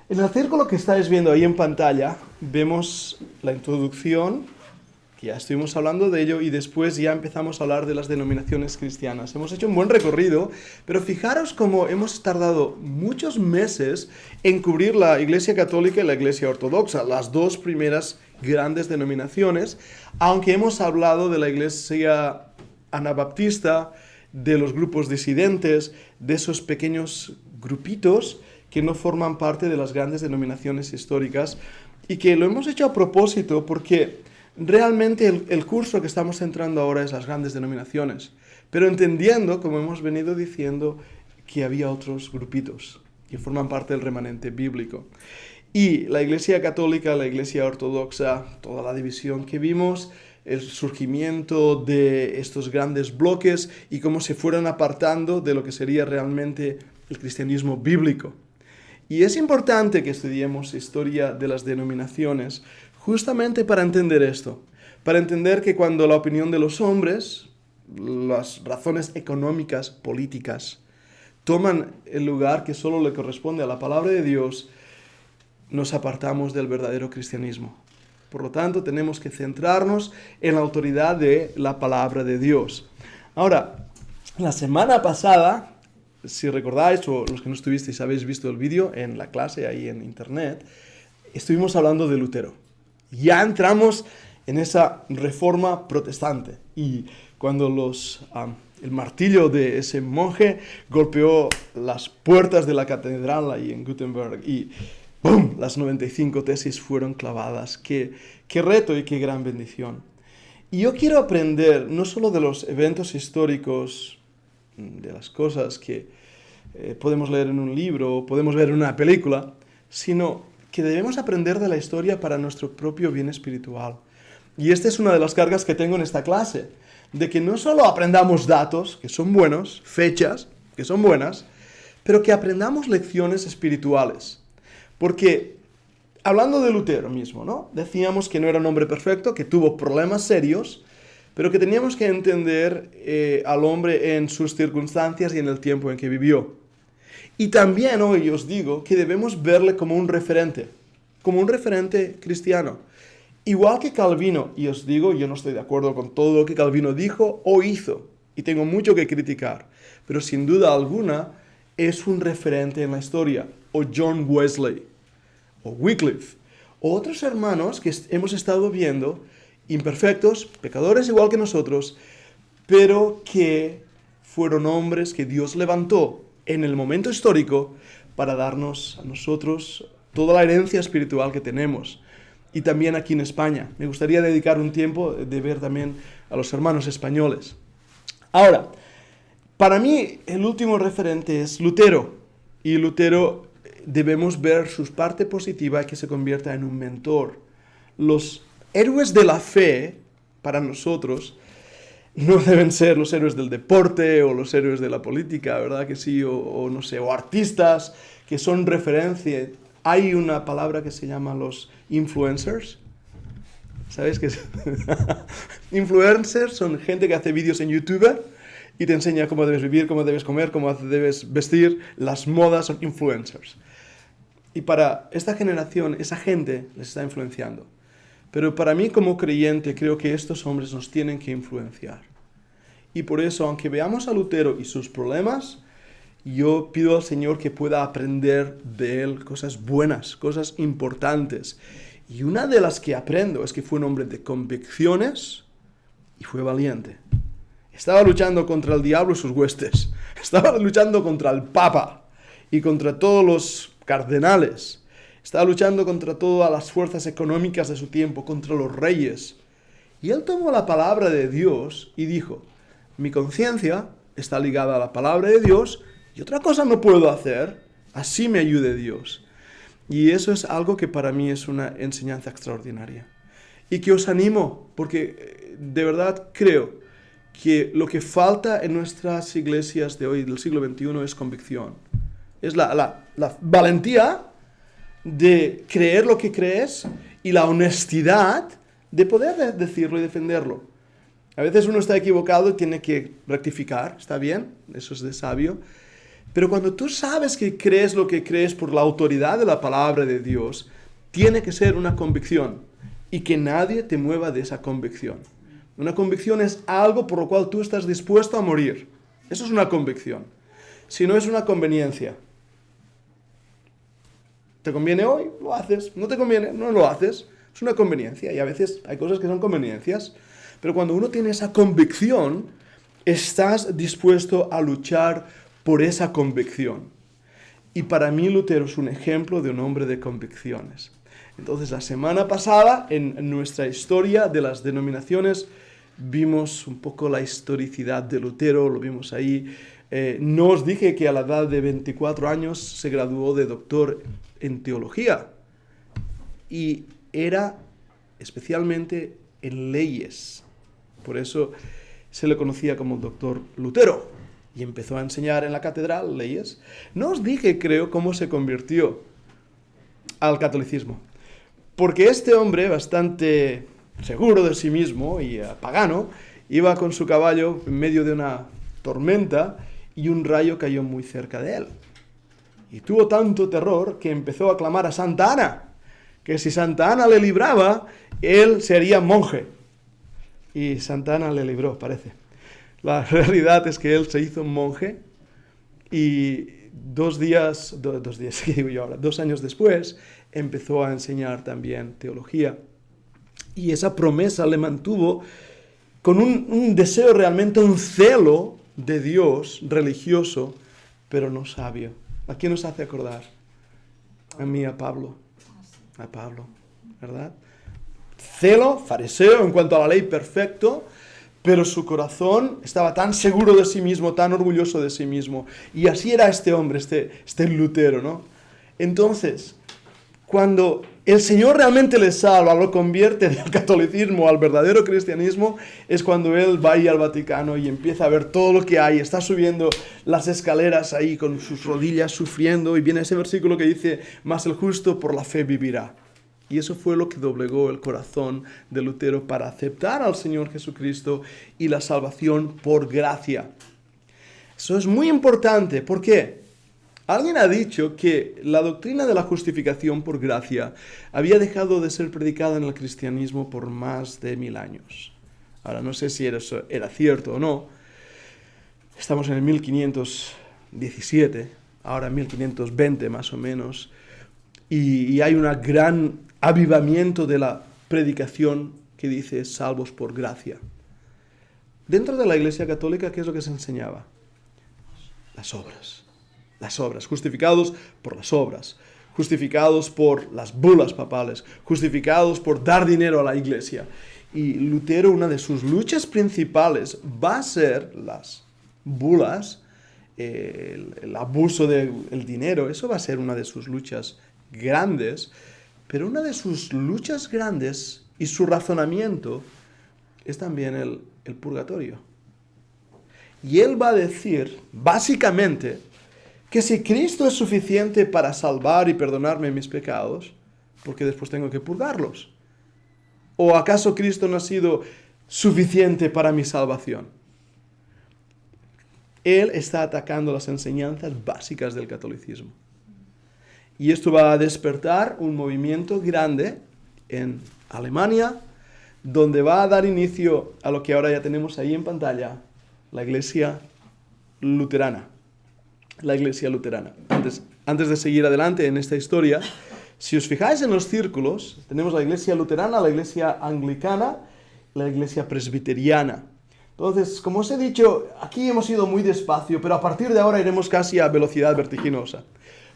En el círculo que estáis viendo ahí en pantalla, vemos la introducción, que ya estuvimos hablando de ello, y después ya empezamos a hablar de las denominaciones cristianas. Hemos hecho un buen recorrido, pero fijaros cómo hemos tardado muchos meses en cubrir la Iglesia Católica y la Iglesia Ortodoxa, las dos primeras grandes denominaciones, aunque hemos hablado de la Iglesia Anabaptista, de los grupos disidentes, de esos pequeños grupitos que no forman parte de las grandes denominaciones históricas, y que lo hemos hecho a propósito porque realmente el curso que estamos entrando ahora es las grandes denominaciones, pero entendiendo, como hemos venido diciendo, que había otros grupitos que forman parte del remanente bíblico. Y la Iglesia Católica, la Iglesia Ortodoxa, toda la división que vimos, el surgimiento de estos grandes bloques y cómo se fueron apartando de lo que sería realmente el cristianismo bíblico. Y es importante que estudiemos historia de las denominaciones justamente para entender esto, para entender que cuando la opinión de los hombres, las razones económicas, políticas, toman el lugar que solo le corresponde a la palabra de Dios, nos apartamos del verdadero cristianismo. Por lo tanto, tenemos que centrarnos en la autoridad de la palabra de Dios. Ahora, la semana pasada, si recordáis, o los que no estuvisteis habéis visto el vídeo en la clase ahí en internet, estuvimos hablando de Lutero. Ya entramos en esa reforma protestante. Y cuando el martillo de ese monje golpeó las puertas de la catedral ahí en Gutenberg y ¡pum!, las 95 tesis fueron clavadas. Qué reto y qué gran bendición. Y yo quiero aprender no solo de los eventos históricos, de las cosas que podemos leer en un libro, podemos ver en una película, sino que debemos aprender de la historia para nuestro propio bien espiritual. Y esta es una de las cargas que tengo en esta clase, de que no solo aprendamos datos, que son buenos, fechas, que son buenas, pero que aprendamos lecciones espirituales. Porque, hablando de Lutero mismo, ¿no? Decíamos que no era un hombre perfecto, que tuvo problemas serios, pero que teníamos que entender al hombre en sus circunstancias y en el tiempo en que vivió. Y también hoy os digo que debemos verle como un referente cristiano. Igual que Calvino, y os digo, yo no estoy de acuerdo con todo lo que Calvino dijo o hizo, y tengo mucho que criticar, pero sin duda alguna es un referente en la historia. O John Wesley, o Wycliffe, o otros hermanos que hemos estado viendo, imperfectos, pecadores igual que nosotros, pero que fueron hombres que Dios levantó en el momento histórico para darnos a nosotros toda la herencia espiritual que tenemos. Y también aquí en España. Me gustaría dedicar un tiempo de ver también a los hermanos españoles. Ahora, para mí el último referente es Lutero. Y Lutero debemos ver su parte positiva y que se convierta en un mentor. Los héroes de la fe, para nosotros, no deben ser los héroes del deporte o los héroes de la política, ¿verdad que sí? O no sé, o artistas que son referencia. Hay una palabra que se llama los influencers. ¿Sabes qué es? Influencers son gente que hace vídeos en YouTube y te enseña cómo debes vivir, cómo debes comer, cómo debes vestir. Las modas son influencers. Y para esta generación, esa gente les está influenciando. Pero para mí como creyente creo que estos hombres nos tienen que influenciar. Y por eso, aunque veamos a Lutero y sus problemas, yo pido al Señor que pueda aprender de él cosas buenas, cosas importantes. Y una de las que aprendo es que fue un hombre de convicciones y fue valiente. Estaba luchando contra el diablo y sus huestes. Estaba luchando contra el Papa y contra todos los cardenales. Estaba luchando contra todas las fuerzas económicas de su tiempo, contra los reyes. Y él tomó la palabra de Dios y dijo, mi conciencia está ligada a la palabra de Dios y otra cosa no puedo hacer, así me ayude Dios. Y eso es algo que para mí es una enseñanza extraordinaria. Y que os animo, porque de verdad creo que lo que falta en nuestras iglesias de hoy, del siglo XXI, es convicción. Es la valentía de creer lo que crees y la honestidad de poder decirlo y defenderlo. A veces uno está equivocado y tiene que rectificar, está bien, eso es de sabio, Pero cuando tú sabes que crees lo que crees por la autoridad de la palabra de Dios, tiene que ser una convicción y que nadie te mueva de esa convicción. Una convicción es algo por lo cual tú estás dispuesto a morir. Eso es una convicción. Si no, es una conveniencia. ¿Te conviene hoy? Lo haces. ¿No te conviene? No lo haces. Es una conveniencia y a veces hay cosas que son conveniencias. Pero cuando uno tiene esa convicción, estás dispuesto a luchar por esa convicción. Y para mí Lutero es un ejemplo de un hombre de convicciones. Entonces, la semana pasada, en nuestra historia de las denominaciones, vimos un poco la historicidad de Lutero, lo vimos ahí. No os dije que a la edad de 24 años se graduó de doctor en teología. Y era especialmente en leyes. Por eso se le conocía como doctor Lutero. Y empezó a enseñar en la catedral leyes. No os dije, creo, cómo se convirtió al catolicismo. Porque este hombre, bastante seguro de sí mismo y pagano, iba con su caballo en medio de una tormenta y un rayo cayó muy cerca de él. Y tuvo tanto terror que empezó a clamar a Santa Ana, que si Santa Ana le libraba, él sería monje. Y Santa Ana le libró, parece. La realidad es que él se hizo monje y 2 años después empezó a enseñar también teología. Y esa promesa le mantuvo con un deseo realmente, un celo de Dios religioso, pero no sabio. ¿A quién nos hace acordar? A mí, a Pablo. A Pablo, ¿verdad? Celo, fariseo en cuanto a la ley, perfecto, pero su corazón estaba tan seguro de sí mismo, tan orgulloso de sí mismo. Y así era este hombre, este Lutero, ¿no? Entonces, cuando el Señor realmente le salva, lo convierte del catolicismo al verdadero cristianismo, es cuando él va ahí al Vaticano y empieza a ver todo lo que hay. Está subiendo las escaleras ahí con sus rodillas sufriendo y viene ese versículo que dice, mas el justo por la fe vivirá. Y eso fue lo que doblegó el corazón de Lutero para aceptar al Señor Jesucristo y la salvación por gracia. Eso es muy importante. ¿Por qué? Alguien ha dicho que la doctrina de la justificación por gracia había dejado de ser predicada en el cristianismo por más de 1000 años. Ahora, no sé si eso era cierto o no. Estamos en el 1517, ahora 1520 más o menos, y hay un gran avivamiento de la predicación que dice salvos por gracia. Dentro de la Iglesia Católica, ¿qué es lo que se enseñaba? Las obras. Las obras, justificados por las obras, justificados por las bulas papales, justificados por dar dinero a la Iglesia. Y Lutero, una de sus luchas principales va a ser las bulas, el abuso del dinero. Eso va a ser una de sus luchas grandes, pero una de sus luchas grandes y su razonamiento es también el purgatorio. Y él va a decir, básicamente, que si Cristo es suficiente para salvar y perdonarme mis pecados, ¿por qué después tengo que purgarlos? ¿O acaso Cristo no ha sido suficiente para mi salvación? Él está atacando las enseñanzas básicas del catolicismo. Y esto va a despertar un movimiento grande en Alemania, donde va a dar inicio a lo que ahora ya tenemos ahí en pantalla, la Iglesia Luterana. La Iglesia Luterana. Antes de seguir adelante en esta historia, si os fijáis en los círculos, tenemos la Iglesia Luterana, la Iglesia Anglicana, la Iglesia Presbiteriana. Entonces, como os he dicho, aquí hemos ido muy despacio, pero a partir de ahora iremos casi a velocidad vertiginosa.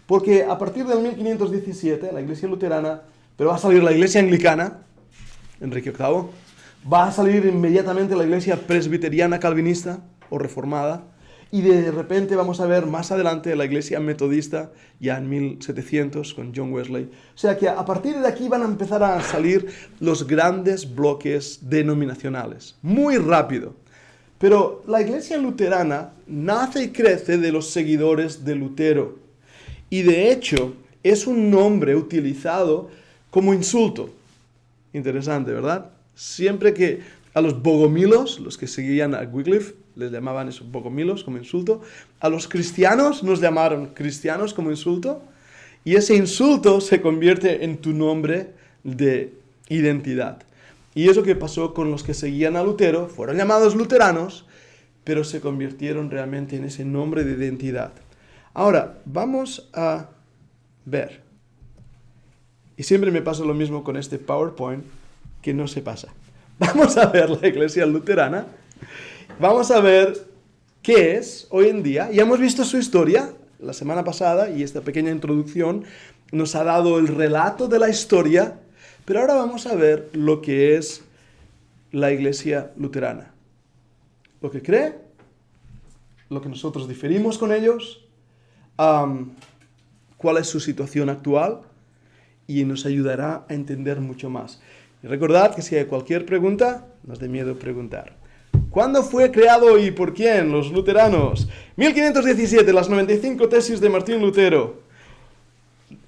Porque a partir del 1517, la Iglesia Luterana, pero va a salir la Iglesia Anglicana, Enrique VIII, va a salir inmediatamente la Iglesia Presbiteriana Calvinista o Reformada, y de repente vamos a ver más adelante la Iglesia Metodista, ya en 1700, con John Wesley. O sea que a partir de aquí van a empezar a salir los grandes bloques denominacionales, muy rápido. Pero la Iglesia Luterana nace y crece de los seguidores de Lutero. Y de hecho, es un nombre utilizado como insulto. Interesante, ¿verdad? Siempre que a los bogomilos, los que seguían a Wycliffe, les llamaban eso un poco milos como insulto. A los cristianos nos llamaron cristianos como insulto. Y ese insulto se convierte en tu nombre de identidad. Y eso que pasó con los que seguían a Lutero, fueron llamados luteranos, pero se convirtieron realmente en ese nombre de identidad. Ahora, vamos a ver. Y siempre me pasa lo mismo con este PowerPoint, que no se pasa. Vamos a ver la iglesia luterana. Vamos a ver qué es hoy en día. Ya hemos visto su historia la semana pasada y esta pequeña introducción nos ha dado el relato de la historia, pero ahora vamos a ver lo que es la iglesia luterana. Lo que cree, lo que nosotros diferimos con ellos, cuál es su situación actual, y nos ayudará a entender mucho más. Y recordad que si hay cualquier pregunta, no os dé miedo preguntar. ¿Cuándo fue creado y por quién los luteranos? 1517, las 95 tesis de Martín Lutero.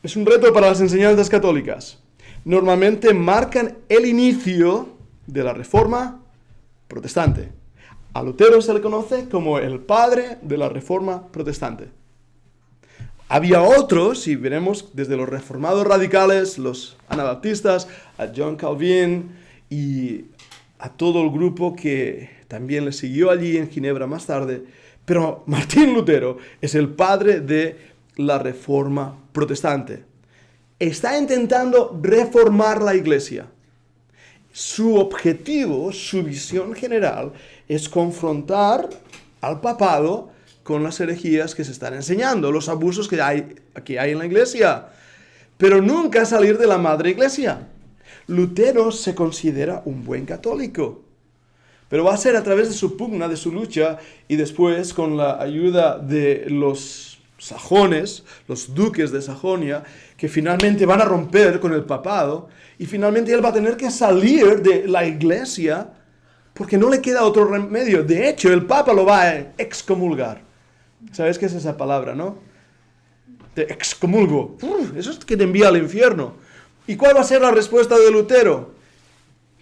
Es un reto para las enseñanzas católicas. Normalmente marcan el inicio de la Reforma protestante. A Lutero se le conoce como el padre de la Reforma protestante. Había otros, y veremos desde los reformados radicales, los anabaptistas, a John Calvin y a todo el grupo que también le siguió allí en Ginebra más tarde, pero Martín Lutero es el padre de la Reforma protestante. Está intentando reformar la iglesia. Su objetivo, su visión general, es confrontar al papado con las herejías que se están enseñando, los abusos que hay en la iglesia, pero nunca salir de la madre iglesia. Lutero se considera un buen católico, pero va a ser a través de su pugna, de su lucha, y después con la ayuda de los sajones, los duques de Sajonia, que finalmente van a romper con el papado, y finalmente él va a tener que salir de la iglesia porque no le queda otro remedio. De hecho, el papa lo va a excomulgar. ¿Sabes qué es esa palabra, no? Te excomulgo. Eso es que te envía al infierno. ¿Y cuál va a ser la respuesta de Lutero?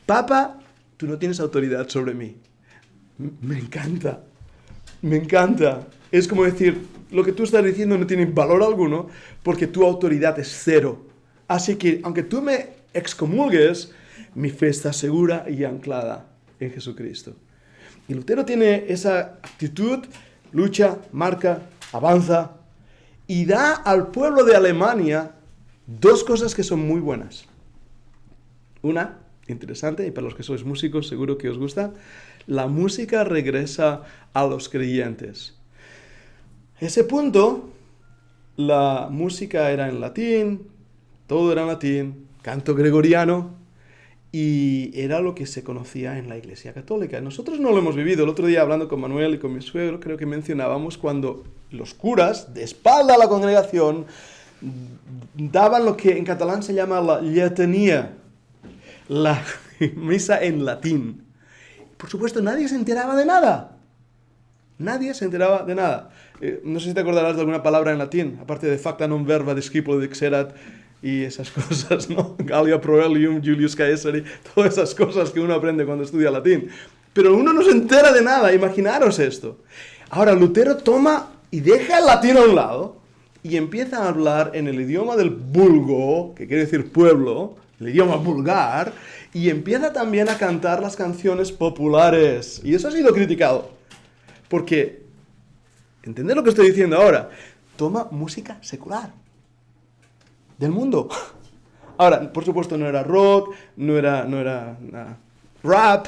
Papa, tú no tienes autoridad sobre mí. Me encanta. Me encanta. Es como decir, lo que tú estás diciendo no tiene valor alguno porque tu autoridad es cero. Así que, aunque tú me excomulgues, mi fe está segura y anclada en Jesucristo. Y Lutero tiene esa actitud, lucha, marca, avanza y da al pueblo de Alemania dos cosas que son muy buenas. Una, interesante, y para los que sois músicos seguro que os gusta, la música regresa a los creyentes. Ese punto, la música era en latín, todo era en latín, canto gregoriano, y era lo que se conocía en la Iglesia Católica. Nosotros no lo hemos vivido. El otro día, hablando con Manuel y con mi suegro, creo que mencionábamos cuando los curas, de espalda a la congregación, daban lo que en catalán se llama la letanía, la misa en latín. Por supuesto, nadie se enteraba de nada. Nadie se enteraba de nada. No sé si te acordarás de alguna palabra en latín, aparte de facta non verba discipulo dixerat, y esas cosas, ¿no? Gallia Proelium, Julius Caesar, todas esas cosas que uno aprende cuando estudia latín. Pero uno no se entera de nada, imaginaros esto. Ahora, Lutero toma y deja el latín a un lado y empieza a hablar en el idioma del vulgo, que quiere decir pueblo, el idioma vulgar, y empieza también a cantar las canciones populares. Y eso ha sido criticado, porque, ¿entendés lo que estoy diciendo ahora? Toma música secular del mundo. Ahora, por supuesto, no era rock, no era rap,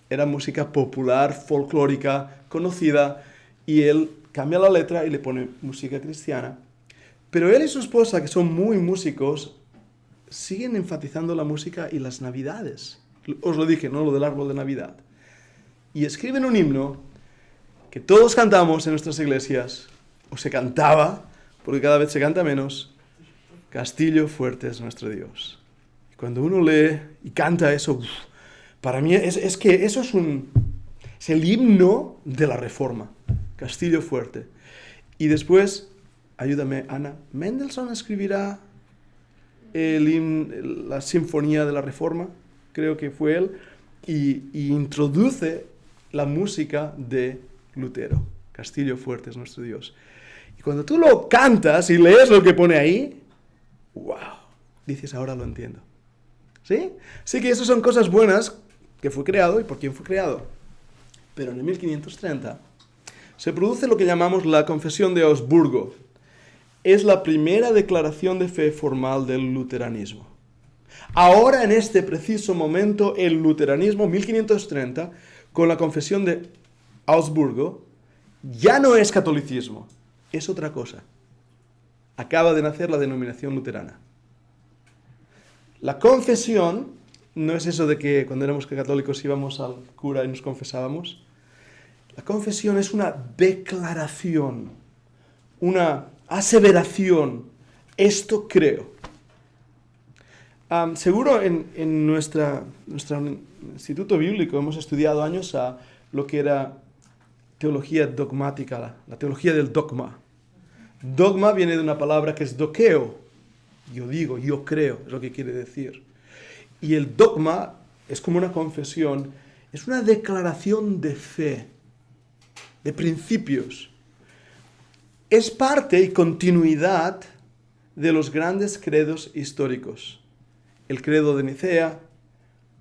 era música popular, folclórica, conocida, y él cambia la letra y le pone música cristiana. Pero él y su esposa, que son muy músicos, siguen enfatizando la música y las navidades. Os lo dije, ¿no? Lo del árbol de Navidad. Y escriben un himno que todos cantamos en nuestras iglesias, o se cantaba, porque cada vez se canta menos. Castillo fuerte es nuestro Dios. Y cuando uno lee y canta eso, para mí es que eso es el himno de la Reforma. Castillo fuerte. Y después, ayúdame, Ana, Mendelssohn escribirá la Sinfonía de la Reforma, creo que fue él, y introduce la música de Lutero. Castillo fuerte es nuestro Dios. Y cuando tú lo cantas y lees lo que pone ahí, ¡wow! Dices, ahora lo entiendo. ¿Sí? Así que esas son cosas buenas que fue creado y por quién fue creado. Pero en el 1530 se produce lo que llamamos la Confesión de Augsburgo. Es la primera declaración de fe formal del luteranismo. Ahora, en este preciso momento, el luteranismo, 1530, con la Confesión de Augsburgo, ya no es catolicismo, es otra cosa. Acaba de nacer la denominación luterana. La confesión no es eso de que cuando éramos católicos íbamos al cura y nos confesábamos. La confesión es una declaración, una aseveración. Esto creo. Seguro en nuestro instituto bíblico hemos estudiado años a lo que era teología dogmática, la teología del dogma. Dogma viene de una palabra que es doqueo. Yo digo, yo creo, es lo que quiere decir. Y el dogma es como una confesión, es una declaración de fe, de principios. Es parte y continuidad de los grandes credos históricos. El credo de Nicea,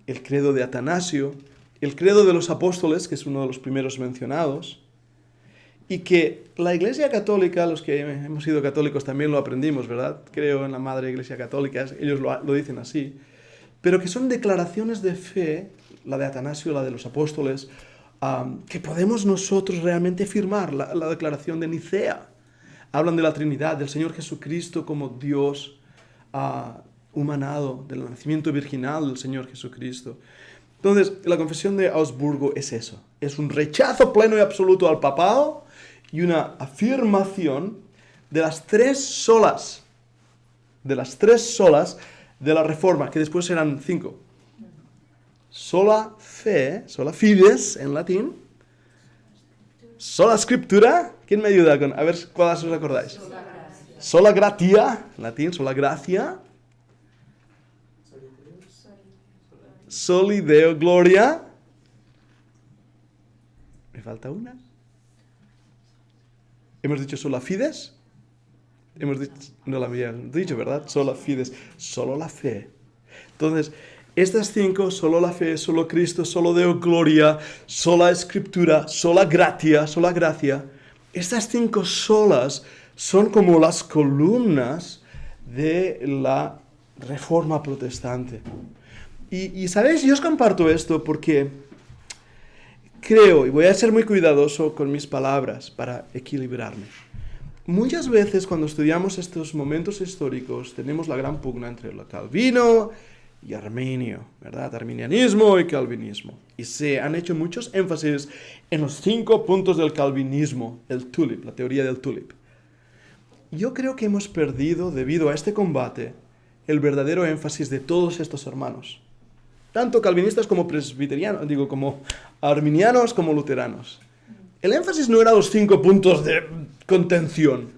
el credo de Atanasio, el credo de los apóstoles, que es uno de los primeros mencionados, y que la Iglesia Católica, los que hemos sido católicos también lo aprendimos, ¿verdad? Creo en la Madre Iglesia Católica, ellos lo dicen así, pero que son declaraciones de fe, la de Atanasio, la de los apóstoles, que podemos nosotros realmente firmar, la declaración de Nicea. Hablan de la Trinidad, del Señor Jesucristo como Dios humanado, del nacimiento virginal del Señor Jesucristo. Entonces, la Confesión de Augsburgo es eso. Es un rechazo pleno y absoluto al papado y una afirmación de las tres solas de la Reforma, que después serán 5. Sola fe, sola fides en latín. Sola scriptura. ¿Quién me ayuda con? A ver cuáles os acordáis. Sola gratia, en latín, sola gracia. Soli Deo Gloria. ¿Me falta una? ¿Hemos dicho sola fides? Hemos dicho, no la habíamos dicho, ¿verdad? Sola fides, solo la fe. Entonces, estas 5, solo la fe, solo Cristo, solo Deo Gloria, sola Escritura, sola gratia, estas 5 solas son como las columnas de la Reforma protestante. Y ¿sabéis? Yo os comparto esto porque creo, y voy a ser muy cuidadoso con mis palabras para equilibrarme. Muchas veces cuando estudiamos estos momentos históricos tenemos la gran pugna entre el Calvino y Arminio, ¿verdad? Arminianismo y calvinismo. Y se han hecho muchos énfasis en los 5 puntos del calvinismo, el tulip, la teoría del tulip. Yo creo que hemos perdido, debido a este combate, el verdadero énfasis de todos estos hermanos. Tanto calvinistas como presbiterianos, como arminianos como luteranos. El énfasis no era los 5 puntos de contención,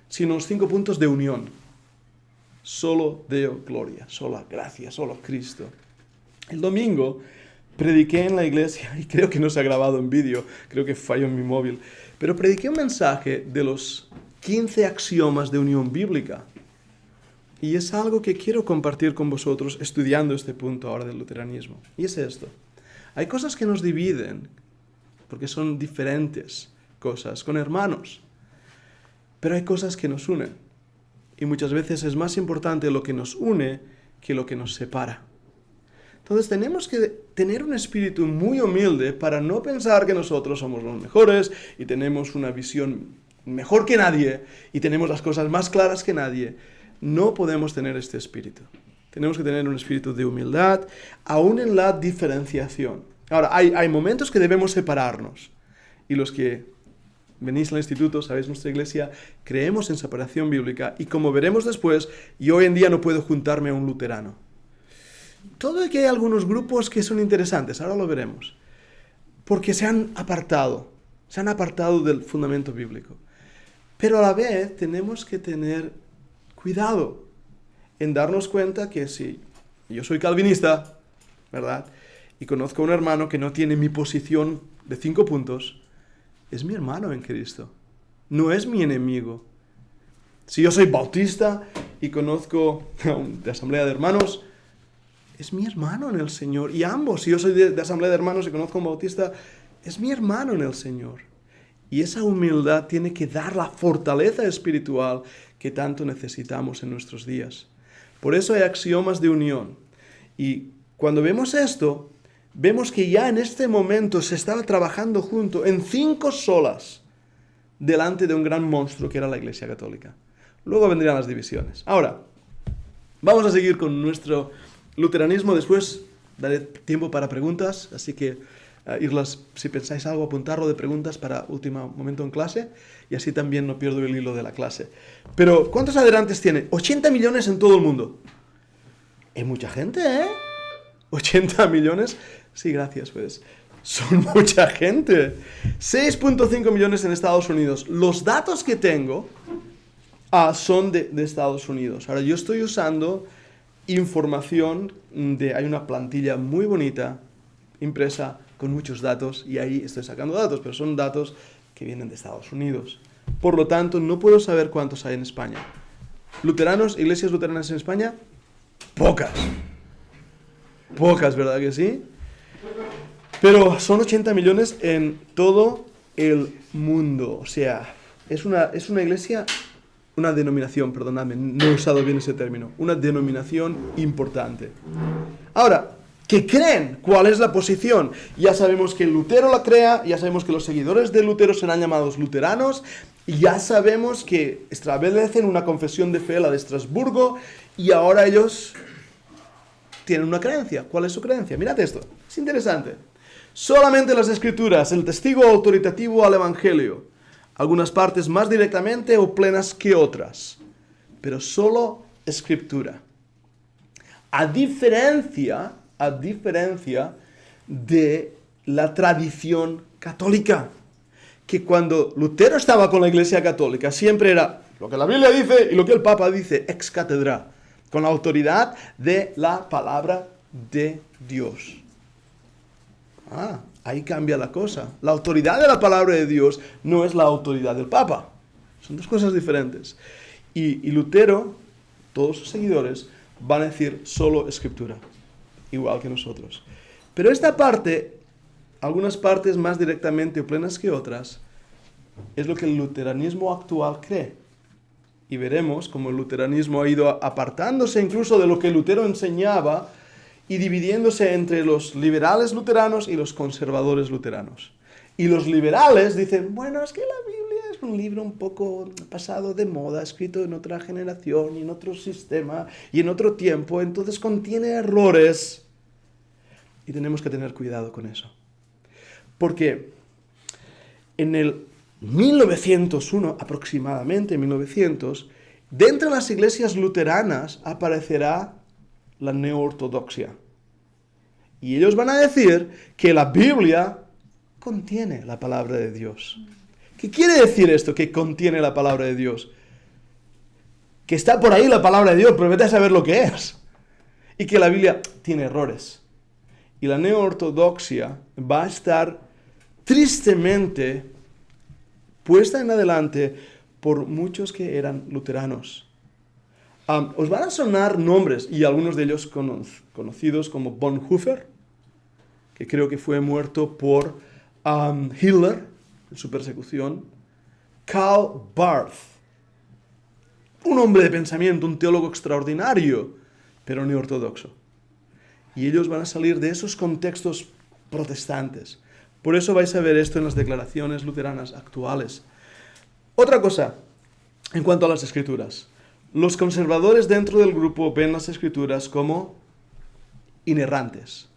sino los 5 puntos de unión. Solo Deo Gloria, sola gracia, solo Cristo. El domingo prediqué en la iglesia, y creo que no se ha grabado en vídeo, creo que falló en mi móvil, pero prediqué un mensaje de los 15 axiomas de unión bíblica. Y es algo que quiero compartir con vosotros estudiando este punto ahora del luteranismo. Y es esto. Hay cosas que nos dividen, porque son diferentes cosas, con hermanos. Pero hay cosas que nos unen. Y muchas veces es más importante lo que nos une que lo que nos separa. Entonces tenemos que tener un espíritu muy humilde para no pensar que nosotros somos los mejores y tenemos una visión mejor que nadie y tenemos las cosas más claras que nadie. No podemos tener este espíritu. Tenemos que tener un espíritu de humildad, aún en la diferenciación. Ahora, hay momentos que debemos separarnos. Y los que venís al instituto, sabéis, nuestra iglesia, creemos en separación bíblica. Y como veremos después, yo hoy en día no puedo juntarme a un luterano. Todo y que hay algunos grupos que son interesantes, ahora lo veremos. Porque se han apartado del fundamento bíblico. Pero a la vez tenemos que tener cuidado en darnos cuenta que si yo soy calvinista, ¿verdad? Y conozco a un hermano que no tiene mi posición de 5 puntos, es mi hermano en Cristo. No es mi enemigo. Si yo soy bautista y conozco de Asamblea de Hermanos, es mi hermano en el Señor. Y ambos, si yo soy de Asamblea de Hermanos y conozco a un bautista, es mi hermano en el Señor. Y esa humildad tiene que dar la fortaleza espiritual que tanto necesitamos en nuestros días. Por eso hay axiomas de unión. Y cuando vemos esto, vemos que ya en este momento se estaba trabajando junto en 5 solas delante de un gran monstruo que era la Iglesia Católica. Luego vendrían las divisiones. Ahora, vamos a seguir con nuestro luteranismo. Después daré tiempo para preguntas, así que irlas, si pensáis algo, apuntarlo de preguntas para último momento en clase, y así también no pierdo el hilo de la clase. Pero, ¿cuántos adherentes tiene? 80 millones en todo el mundo. Es mucha gente, ¿eh? 80 millones. Sí, gracias, pues. Son mucha gente. 6.5 millones en Estados Unidos. Los datos que tengo son de Estados Unidos. Ahora, yo estoy usando información hay una plantilla muy bonita, impresa, con muchos datos, y ahí estoy sacando datos, pero son datos que vienen de Estados Unidos. Por lo tanto, no puedo saber cuántos hay en España. ¿Luteranos, iglesias luteranas en España? Pocas. Pocas, ¿verdad que sí? Pero son 80 millones en todo el mundo. O sea, es una iglesia, una denominación, perdonadme, no he usado bien ese término, una denominación importante. Ahora, ¿qué creen? ¿Cuál es la posición? Ya sabemos que Lutero la crea, ya sabemos que los seguidores de Lutero serán llamados luteranos, y ya sabemos que establecen una confesión de fe, la de Estrasburgo, y ahora ellos tienen una creencia. ¿Cuál es su creencia? Mirad esto, es interesante. Solamente las Escrituras, el testigo autoritativo al Evangelio, algunas partes más directamente o plenas que otras, pero solo Escritura. A diferencia de la tradición católica, que cuando Lutero estaba con la Iglesia Católica siempre era lo que la Biblia dice y lo que el Papa dice ex cátedra, con la autoridad de la palabra de Dios. Ahí cambia la cosa. La autoridad de la palabra de Dios no es la autoridad del Papa. Son dos cosas diferentes. Y Lutero, todos sus seguidores, van a decir solo Escritura, igual que nosotros. Pero esta parte, algunas partes más directamente o plenas que otras, es lo que el luteranismo actual cree. Y veremos cómo el luteranismo ha ido apartándose incluso de lo que Lutero enseñaba y dividiéndose entre los liberales luteranos y los conservadores luteranos. Y los liberales dicen, bueno, es que la Biblia es un libro un poco pasado de moda, escrito en otra generación y en otro sistema y en otro tiempo, entonces contiene errores. Y tenemos que tener cuidado con eso. Porque en el 1901, aproximadamente 1900, de entre las iglesias luteranas aparecerá la neoortodoxia. Y ellos van a decir que la Biblia contiene la palabra de Dios. ¿Qué quiere decir esto, que contiene la palabra de Dios? Que está por ahí la palabra de Dios, pero vete a saber lo que es. Y que la Biblia tiene errores. Y la neoortodoxia va a estar tristemente puesta en adelante por muchos que eran luteranos. Os van a sonar nombres, y algunos de ellos conocidos como Bonhoeffer, que creo que fue muerto por Hitler en su persecución. Karl Barth, un hombre de pensamiento, un teólogo extraordinario, pero neortodoxo. Y ellos van a salir de esos contextos protestantes. Por eso vais a ver esto en las declaraciones luteranas actuales. Otra cosa, en cuanto a las Escrituras. Los conservadores dentro del grupo ven las Escrituras como inerrantes.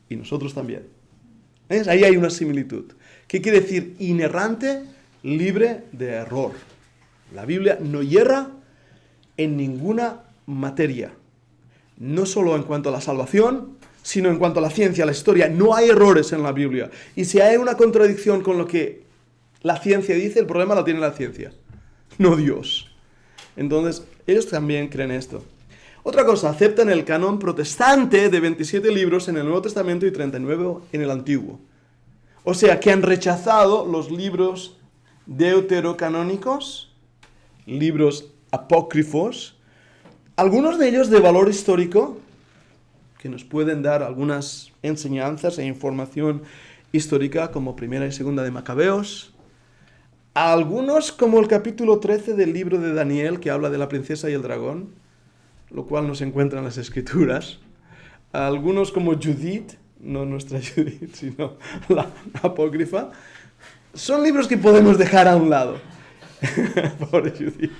Y nosotros también. ¿Ves? Ahí hay una similitud. ¿Qué quiere decir inerrante? Libre de error. La Biblia no yerra en ninguna materia. No solo en cuanto a la salvación, sino en cuanto a la ciencia, la historia. No hay errores en la Biblia. Y si hay una contradicción con lo que la ciencia dice, el problema lo tiene la ciencia, no Dios. Entonces, ellos también creen esto. Otra cosa, aceptan el canon protestante de 27 libros en el Nuevo Testamento y 39 en el Antiguo. O sea, que han rechazado los libros deuterocanónicos, libros apócrifos, algunos de ellos de valor histórico, que nos pueden dar algunas enseñanzas e información histórica, como Primera y Segunda de Macabeos. Algunos, como el capítulo 13 del libro de Daniel, que habla de la princesa y el dragón, lo cual no se encuentra en las Escrituras. Algunos, como Judith, no nuestra Judith, sino la apócrifa. Son libros que podemos dejar a un lado. Pobre Judith.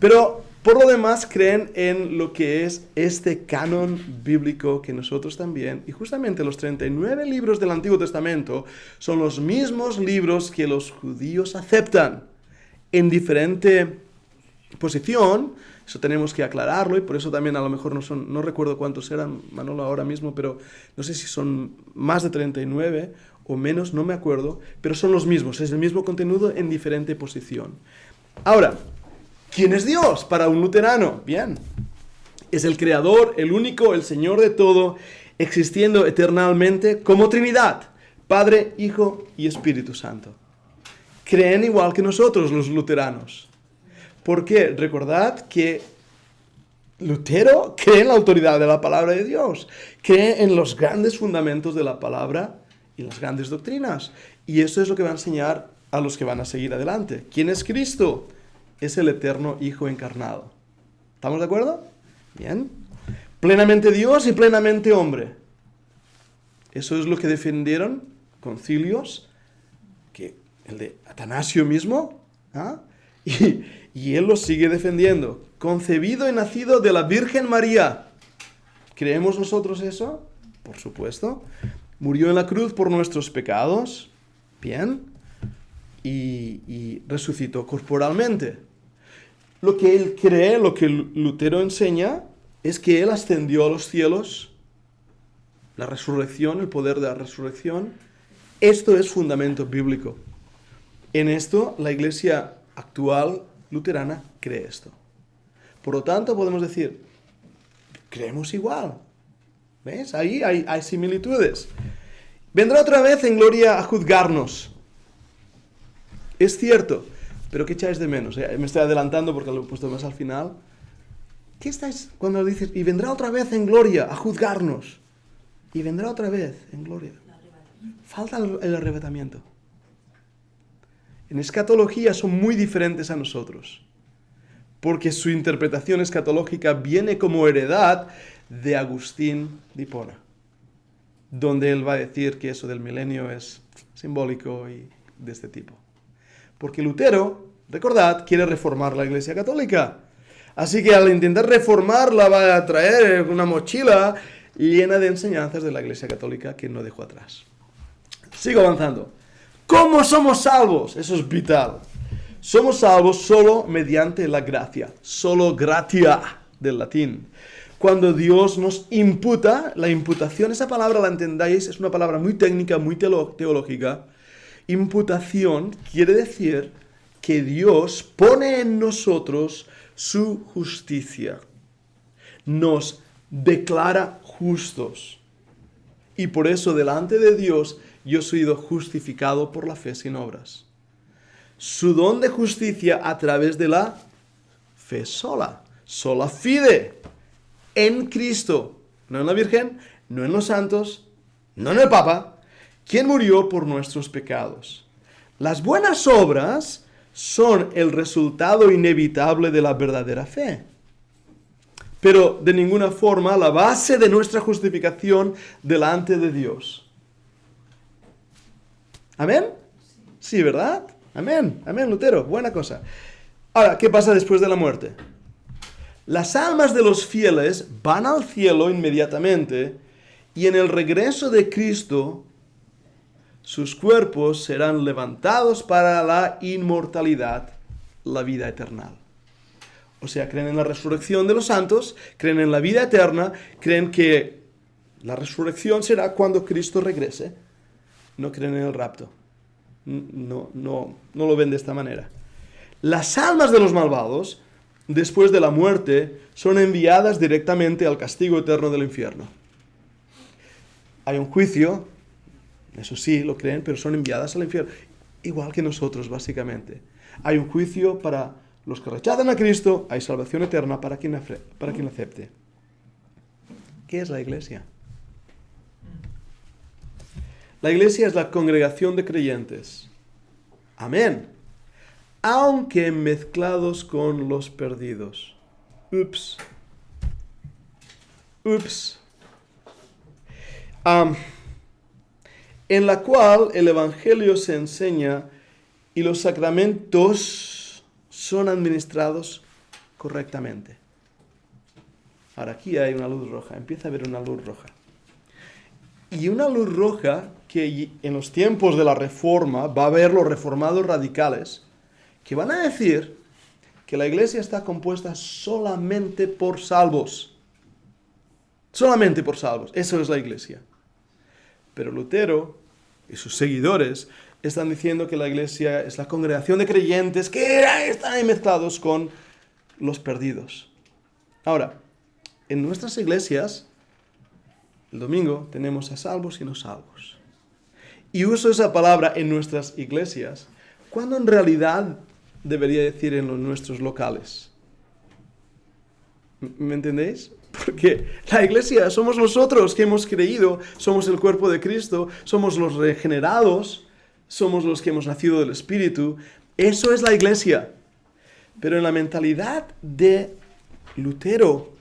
Pero por lo demás creen en lo que es este canon bíblico que nosotros también, y justamente los 39 libros del Antiguo Testamento son los mismos libros que los judíos aceptan en diferente posición. Eso tenemos que aclararlo, y por eso también a lo mejor no recuerdo cuántos eran, Manolo, ahora mismo, pero no sé si son más de 39 o menos, no me acuerdo, pero son los mismos, es el mismo contenido en diferente posición. Ahora, ¿quién es Dios para un luterano? Bien, es el Creador, el único, el Señor de todo, existiendo eternamente como Trinidad, Padre, Hijo y Espíritu Santo. Creen igual que nosotros los luteranos. ¿Por qué? Recordad que Lutero cree en la autoridad de la palabra de Dios, cree en los grandes fundamentos de la palabra y las grandes doctrinas. Y eso es lo que va a enseñar a los que van a seguir adelante. ¿Quién es Cristo? Es el eterno Hijo encarnado. ¿Estamos de acuerdo? Bien. Plenamente Dios y plenamente hombre. Eso es lo que defendieron concilios, que el de Atanasio mismo, ¿ah? Y él lo sigue defendiendo. Concebido y nacido de la Virgen María. ¿Creemos nosotros eso? Por supuesto. Murió en la cruz por nuestros pecados. Bien. Y resucitó corporalmente. Lo que él cree, lo que Lutero enseña, es que él ascendió a los cielos. La resurrección, el poder de la resurrección. Esto es fundamento bíblico. En esto, la iglesia actual luterana cree esto. Por lo tanto, podemos decir, creemos igual. ¿Ves? Ahí hay similitudes. Vendrá otra vez en gloria a juzgarnos. Es cierto, pero ¿qué echáis de menos? Me estoy adelantando porque lo he puesto más al final. ¿Qué estáis cuando dices, y vendrá otra vez en gloria a juzgarnos? Y vendrá otra vez en gloria. Falta el arrebatamiento. En escatología son muy diferentes a nosotros, porque su interpretación escatológica viene como heredad de Agustín de Hipona, donde él va a decir que eso del milenio es simbólico y de este tipo. Porque Lutero, recordad, quiere reformar la Iglesia Católica. Así que al intentar reformarla va a traer una mochila llena de enseñanzas de la Iglesia Católica que no dejó atrás. Sigo avanzando. ¿Cómo somos salvos? Eso es vital. Somos salvos solo mediante la gracia. Solo gratia, del latín. Cuando Dios nos imputa, la imputación, esa palabra la entendáis, es una palabra muy técnica, muy teológica. Imputación quiere decir que Dios pone en nosotros su justicia. Nos declara justos. Y por eso delante de Dios yo he sido justificado por la fe sin obras. Su don de justicia a través de la fe sola. Sola fide. En Cristo. No en la Virgen, no en los santos, no en el Papa. Quien murió por nuestros pecados. Las buenas obras son el resultado inevitable de la verdadera fe. Pero de ninguna forma la base de nuestra justificación delante de Dios. ¿Amén? Sí, ¿verdad? Amén, amén, Lutero, buena cosa. Ahora, ¿qué pasa después de la muerte? Las almas de los fieles van al cielo inmediatamente y en el regreso de Cristo sus cuerpos serán levantados para la inmortalidad, la vida eterna. O sea, creen en la resurrección de los santos, creen en la vida eterna, creen que la resurrección será cuando Cristo regrese. No creen en el rapto. No lo ven de esta manera. Las almas de los malvados, después de la muerte, son enviadas directamente al castigo eterno del infierno. Hay un juicio Eso sí, lo creen, pero son enviadas al infierno. Igual que nosotros, básicamente. Hay un juicio para los que rechazan a Cristo, hay salvación eterna para quien acepte. ¿Qué es la iglesia? La iglesia es la congregación de creyentes. Amén. Aunque mezclados con los perdidos. Ups. En la cual el Evangelio se enseña y los sacramentos son administrados correctamente. Ahora aquí hay una luz roja, empieza a haber una luz roja. Y una luz roja que en los tiempos de la Reforma va a haber los reformados radicales que van a decir que la iglesia está compuesta solamente por salvos. Solamente por salvos. Eso es la iglesia. Pero Lutero y sus seguidores están diciendo que la iglesia es la congregación de creyentes que están ahí mezclados con los perdidos. Ahora, en nuestras iglesias, el domingo tenemos a salvos y no salvos. Y uso esa palabra en nuestras iglesias, cuando en realidad debería decir en los nuestros locales. ¿Me entendéis? Porque la iglesia somos nosotros que hemos creído, somos el cuerpo de Cristo, somos los regenerados, somos los que hemos nacido del Espíritu. Eso es la iglesia. Pero en la mentalidad de Lutero,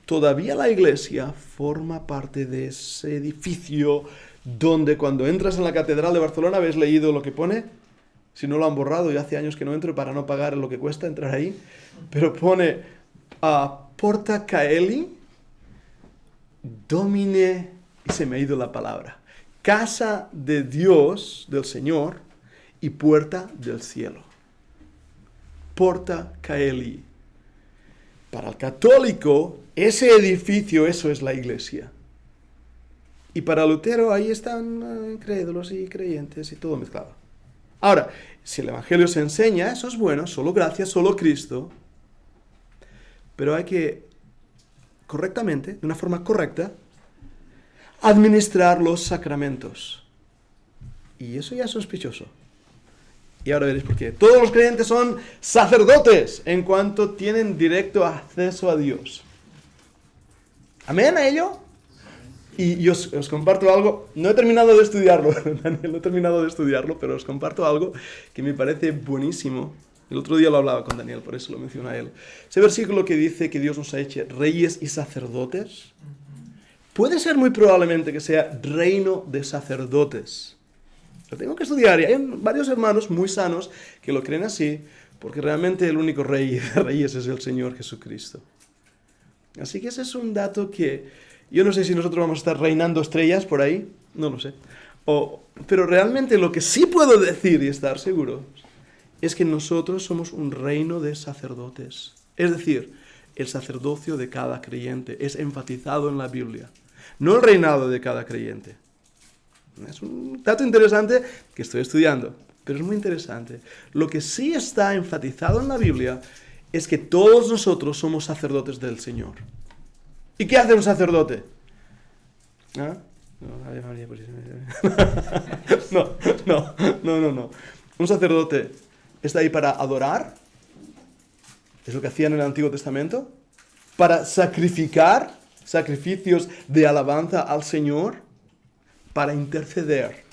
todavía la iglesia forma parte de ese edificio donde cuando entras en la Catedral de Barcelona, ¿habéis leído lo que pone? Si no lo han borrado, ya hace años que no entro para no pagar lo que cuesta entrar ahí. Pero pone Porta Caeli Domine, y se me ha ido la palabra, casa de Dios, del Señor, y puerta del cielo. Porta Caeli. Para el católico, ese edificio, eso es la iglesia. Y para Lutero, ahí están incrédulos y creyentes y todo mezclado. Ahora, si el Evangelio se enseña, eso es bueno, solo gracia, solo Cristo. Pero hay que correctamente, de una forma correcta, administrar los sacramentos. Y eso ya es sospechoso. Y ahora veréis por qué. Todos los creyentes son sacerdotes en cuanto tienen directo acceso a Dios. ¿Amén a ello? Y os comparto algo, no he terminado de estudiarlo, Daniel, no he terminado de estudiarlo, pero os comparto algo que me parece buenísimo. El otro día lo hablaba con Daniel, por eso lo menciona él. Ese versículo que dice que Dios nos ha hecho reyes y sacerdotes, puede ser muy probablemente que sea reino de sacerdotes. Lo tengo que estudiar y hay varios hermanos muy sanos que lo creen así, porque realmente el único rey de reyes es el Señor Jesucristo. Así que ese es un dato que yo no sé si nosotros vamos a estar reinando estrellas por ahí, no lo sé. Pero realmente lo que sí puedo decir y estar seguro es que nosotros somos un reino de sacerdotes. Es decir, el sacerdocio de cada creyente es enfatizado en la Biblia, no el reinado de cada creyente. Es un dato interesante que estoy estudiando, pero es muy interesante. Lo que sí está enfatizado en la Biblia es que todos nosotros somos sacerdotes del Señor. ¿Y qué hace un sacerdote? ¿Ah? No. Un sacerdote está ahí para adorar, es lo que hacían en el Antiguo Testamento, para sacrificar sacrificios de alabanza al Señor, para interceder.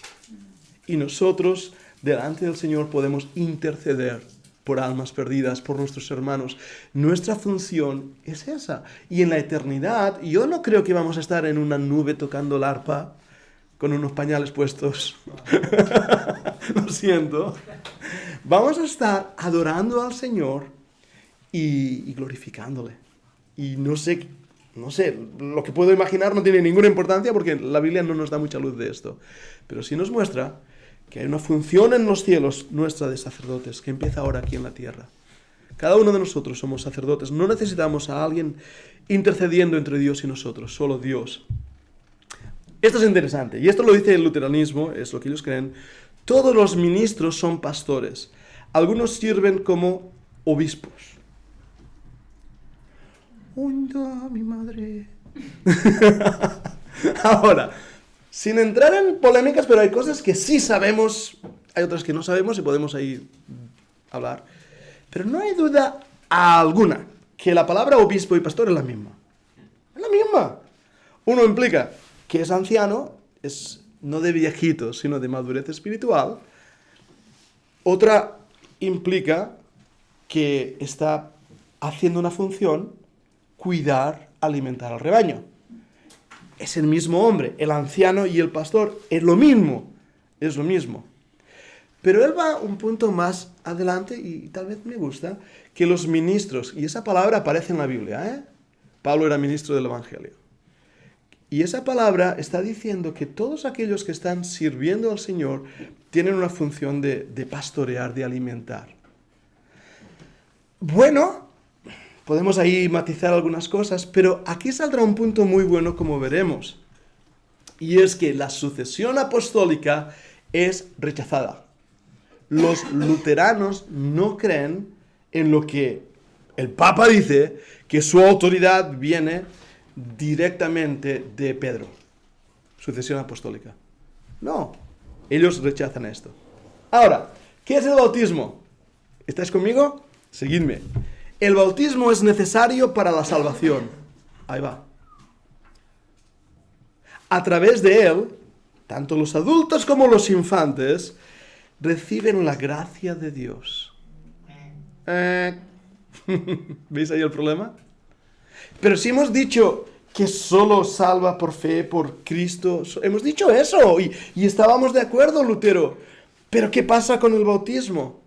Y nosotros, delante del Señor, podemos interceder por almas perdidas, por nuestros hermanos. Nuestra función es esa. Y en la eternidad, yo no creo que vamos a estar en una nube tocando el arpa con unos pañales puestos. Lo siento. Vamos a estar adorando al Señor y glorificándole. Y no sé, lo que puedo imaginar no tiene ninguna importancia porque la Biblia no nos da mucha luz de esto. Pero sí nos muestra que hay una función en los cielos nuestra de sacerdotes que empieza ahora aquí en la tierra. Cada uno de nosotros somos sacerdotes. No necesitamos a alguien intercediendo entre Dios y nosotros, solo Dios. Esto es interesante, y esto lo dice el luteranismo, es lo que ellos creen. Todos los ministros son pastores. Algunos sirven como obispos. ¡Onda, mi madre! Ahora, Sin entrar en polémicas, pero hay cosas que sí sabemos, hay otras que no sabemos y podemos ahí hablar. Pero no hay duda alguna que la palabra obispo y pastor es la misma. Es la misma. Uno implica que es anciano, es no de viejito, sino de madurez espiritual. Otra implica que está haciendo una función, cuidar, alimentar al rebaño. Es el mismo hombre, el anciano y el pastor, es lo mismo, es lo mismo. Pero él va un punto más adelante y tal vez me gusta, que los ministros, y esa palabra aparece en la Biblia, ¿eh? Pablo era ministro del Evangelio. Y esa palabra está diciendo que todos aquellos que están sirviendo al Señor tienen una función de pastorear, de alimentar. Bueno, podemos ahí matizar algunas cosas, pero aquí saldrá un punto muy bueno como veremos. Y es que la sucesión apostólica es rechazada. Los luteranos no creen en lo que el Papa dice, que su autoridad viene directamente de Pedro. Sucesión apostólica. No, ellos rechazan esto. Ahora, ¿qué es el bautismo? ¿Estáis conmigo? Seguidme. El bautismo es necesario para la salvación. Ahí va. A través de él, tanto los adultos como los infantes reciben la gracia de Dios. ¿Veis ahí el problema? Pero si hemos dicho que solo salva por fe, por Cristo, hemos dicho eso y estábamos de acuerdo, Lutero. Pero ¿qué pasa con el bautismo?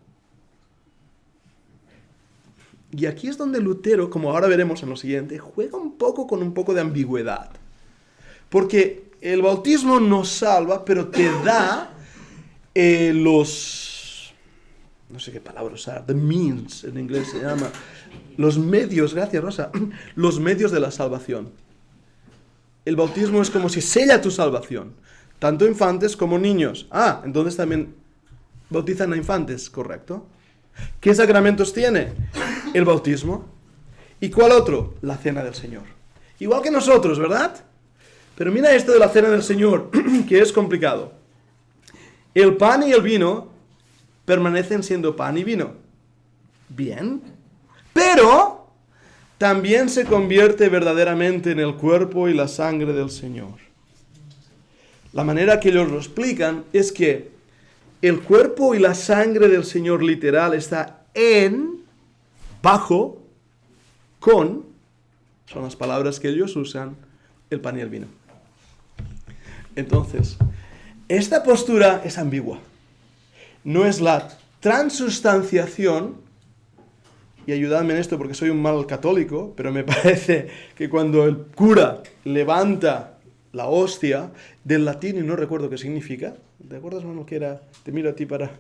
Y aquí es donde Lutero, como ahora veremos en lo siguiente, juega un poco de ambigüedad. Porque el bautismo nos salva, pero te da no sé qué palabra usar, the means en inglés se llama, los medios, gracias Rosa, los medios de la salvación. El bautismo es como si sella tu salvación, tanto infantes como niños. Entonces también bautizan a infantes, ¿correcto? ¿Qué sacramentos tiene? El bautismo. ¿Y cuál otro? La cena del Señor. Igual que nosotros, ¿verdad? Pero mira esto de la cena del Señor, que es complicado. El pan y el vino permanecen siendo pan y vino. Bien. Pero también se convierte verdaderamente en el cuerpo y la sangre del Señor. La manera que ellos lo explican es que el cuerpo y la sangre del Señor literal está bajo, con, son las palabras que ellos usan, el pan y el vino. Entonces, esta postura es ambigua. No es la transustanciación, y ayudadme en esto porque soy un mal católico, pero me parece que cuando el cura levanta la hostia, del latín, y no recuerdo qué significa, ¿te acuerdas, hermano, que era? Te miro a ti para...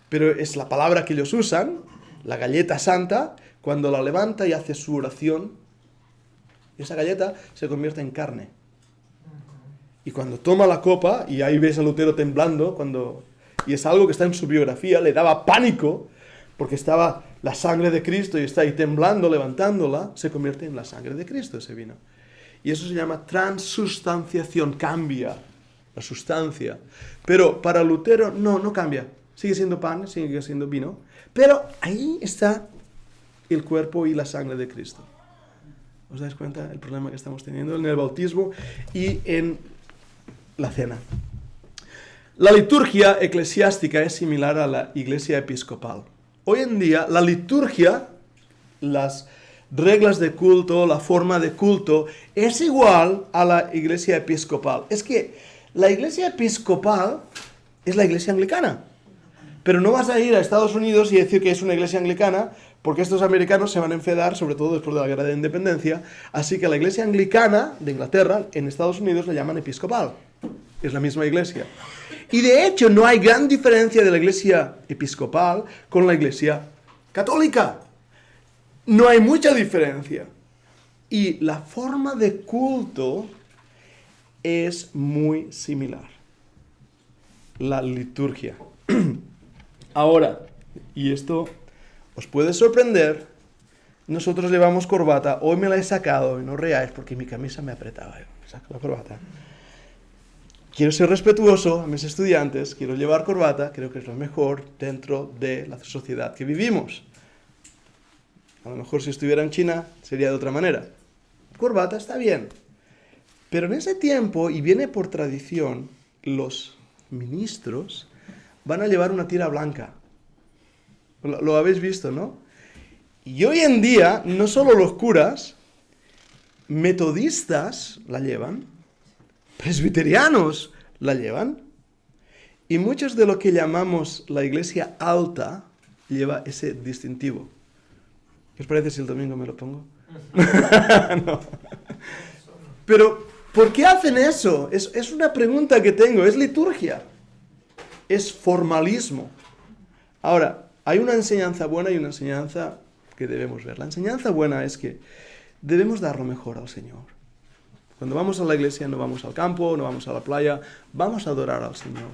Pero es la palabra que ellos usan, la galleta santa, cuando la levanta y hace su oración, esa galleta se convierte en carne. Y cuando toma la copa, y ahí ves a Lutero temblando, y es algo que está en su biografía, le daba pánico, porque estaba la sangre de Cristo y está ahí temblando, levantándola, se convierte en la sangre de Cristo ese vino. Y eso se llama transustanciación, cambia la sustancia. Pero para Lutero no cambia. Sigue siendo pan, sigue siendo vino, pero ahí está el cuerpo y la sangre de Cristo. ¿Os dais cuenta el problema que estamos teniendo en el bautismo y en la cena? La liturgia eclesiástica es similar a la iglesia episcopal. Hoy en día, la liturgia, las reglas de culto, la forma de culto, es igual a la iglesia episcopal. Es que la iglesia episcopal es la iglesia anglicana. Pero no vas a ir a Estados Unidos y decir que es una iglesia anglicana, porque estos americanos se van a enfadar, sobre todo después de la Guerra de Independencia. Así que la iglesia anglicana de Inglaterra, en Estados Unidos, la llaman episcopal. Es la misma iglesia. Y de hecho no hay gran diferencia de la iglesia episcopal con la iglesia católica. No hay mucha diferencia. Y la forma de culto es muy similar. La liturgia. Ahora, y esto os puede sorprender, nosotros llevamos corbata. Hoy me la he sacado, y no reáis porque mi camisa me apretaba. Saco la corbata. quiero ser respetuoso a mis estudiantes, quiero llevar corbata, creo que es lo mejor dentro de la sociedad que vivimos. A lo mejor si estuviera en China sería de otra manera. Corbata está bien. Pero en ese tiempo, y viene por tradición, los ministros van a llevar una tira blanca. Lo habéis visto, ¿no? Y hoy en día, no solo los curas, metodistas la llevan, presbiterianos la llevan, y muchos de lo que llamamos la iglesia alta lleva ese distintivo. ¿Qué os parece si el domingo me lo pongo? No. Pero, ¿por qué hacen eso? Es una pregunta que tengo, es liturgia, es formalismo. Ahora, hay una enseñanza buena y una enseñanza que debemos ver. La enseñanza buena es que debemos dar lo mejor al Señor. Cuando vamos a la iglesia no vamos al campo, no vamos a la playa, vamos a adorar al Señor.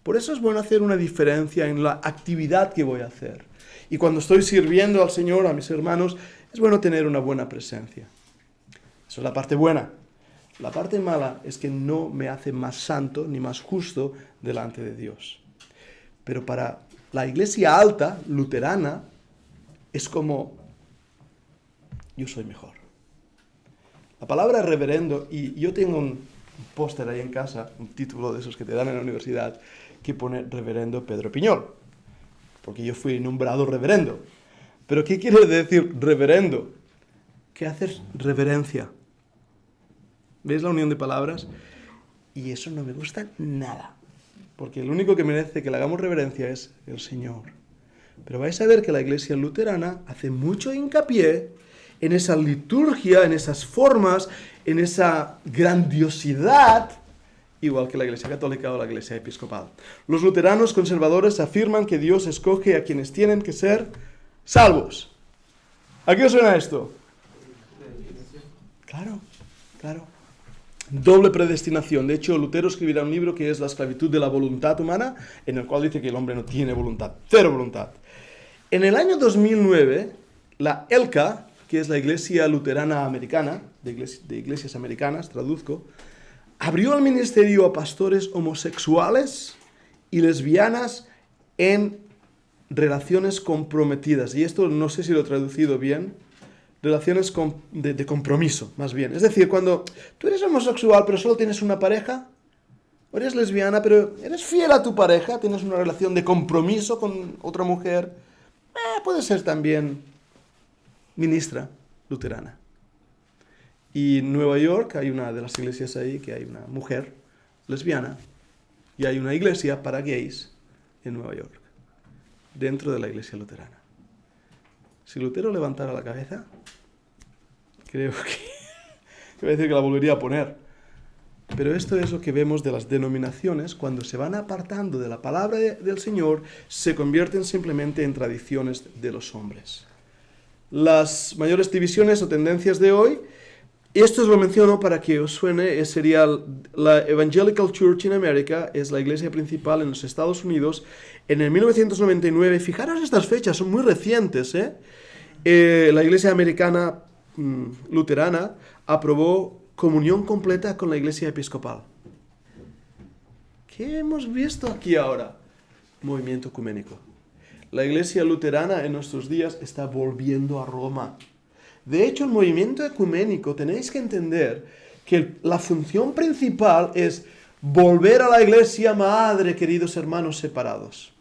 Por eso es bueno hacer una diferencia en la actividad que voy a hacer. Y cuando estoy sirviendo al Señor, a mis hermanos, es bueno tener una buena presencia. Eso es la parte buena. La parte mala es que no me hace más santo ni más justo delante de Dios. Pero para la iglesia alta, luterana, es como yo soy mejor. La palabra reverendo, y yo tengo un póster ahí en casa, un título de esos que te dan en la universidad, que pone reverendo Pedro Piñol, porque yo fui nombrado reverendo. Pero ¿qué quiere decir reverendo? Que haces reverencia. ¿Veis la unión de palabras? Y eso no me gusta nada, porque el único que merece que le hagamos reverencia es el Señor. Pero vais a ver que la iglesia luterana hace mucho hincapié en esa liturgia, en esas formas, en esa grandiosidad, igual que la iglesia católica o la iglesia episcopal. Los luteranos conservadores afirman que Dios escoge a quienes tienen que ser salvos. ¿A qué os suena esto? Claro, claro. Doble predestinación. De hecho, Lutero escribirá un libro que es La esclavitud de la voluntad humana, en el cual dice que el hombre no tiene voluntad, cero voluntad. En el año 2009, la ELCA, que es la Iglesia Luterana Americana, de iglesias americanas, traduzco, abrió el ministerio a pastores homosexuales y lesbianas en relaciones comprometidas. Y esto no sé si lo he traducido bien. Relaciones de compromiso, más bien. Es decir, cuando tú eres homosexual pero solo tienes una pareja, o eres lesbiana pero eres fiel a tu pareja, tienes una relación de compromiso con otra mujer, puede ser también ministra luterana. Y en Nueva York hay una de las iglesias ahí que hay una mujer lesbiana y hay una iglesia para gays en Nueva York, dentro de la iglesia luterana. Si Lutero levantara la cabeza, creo que voy a decir que la volvería a poner. Pero esto es lo que vemos de las denominaciones, cuando se van apartando de la palabra del Señor, se convierten simplemente en tradiciones de los hombres. Las mayores divisiones o tendencias de hoy, esto os lo menciono para que os suene, sería la Evangelical Church in America, es la iglesia principal en los Estados Unidos, en el 1999, fijaros estas fechas, son muy recientes, la iglesia americana luterana aprobó comunión completa con la iglesia episcopal. ¿Qué hemos visto aquí ahora? Movimiento ecuménico. La iglesia luterana en nuestros días está volviendo a Roma. De hecho, el movimiento ecuménico, tenéis que entender que la función principal es volver a la iglesia madre, queridos hermanos separados.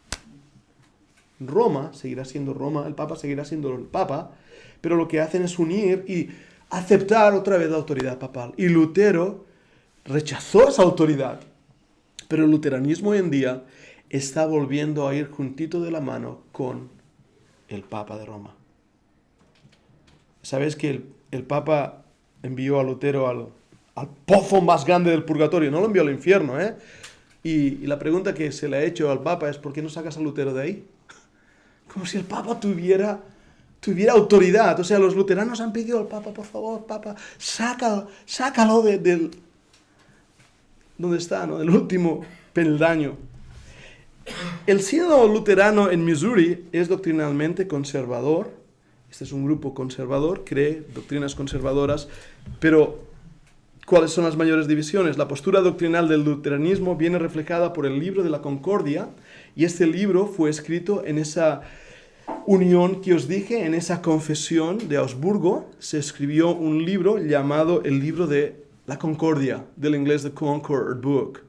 Roma seguirá siendo Roma, el Papa seguirá siendo el Papa, pero lo que hacen es unir y aceptar otra vez la autoridad papal. Y Lutero rechazó esa autoridad, pero el luteranismo hoy en día está volviendo a ir juntito de la mano con el Papa de Roma. ¿Sabéis que el Papa envió a Lutero al pozo más grande del purgatorio? No lo envió al infierno, Y la pregunta que se le ha hecho al Papa es: ¿por qué no sacas a Lutero de ahí? Como si el Papa tuviera autoridad. O sea, los luteranos han pedido al Papa: por favor, Papa, sácalo del ¿dónde está, no? Del último peldaño. El sínodo luterano en Missouri es doctrinalmente conservador. Este es un grupo conservador, cree doctrinas conservadoras, pero ¿Cuáles son las mayores divisiones? La postura doctrinal del luteranismo viene reflejada por el libro de la Concordia, y este libro fue escrito en esa unión que os dije, en esa confesión de Augsburgo. Se escribió un libro llamado el libro de la Concordia, del inglés The Concord Book.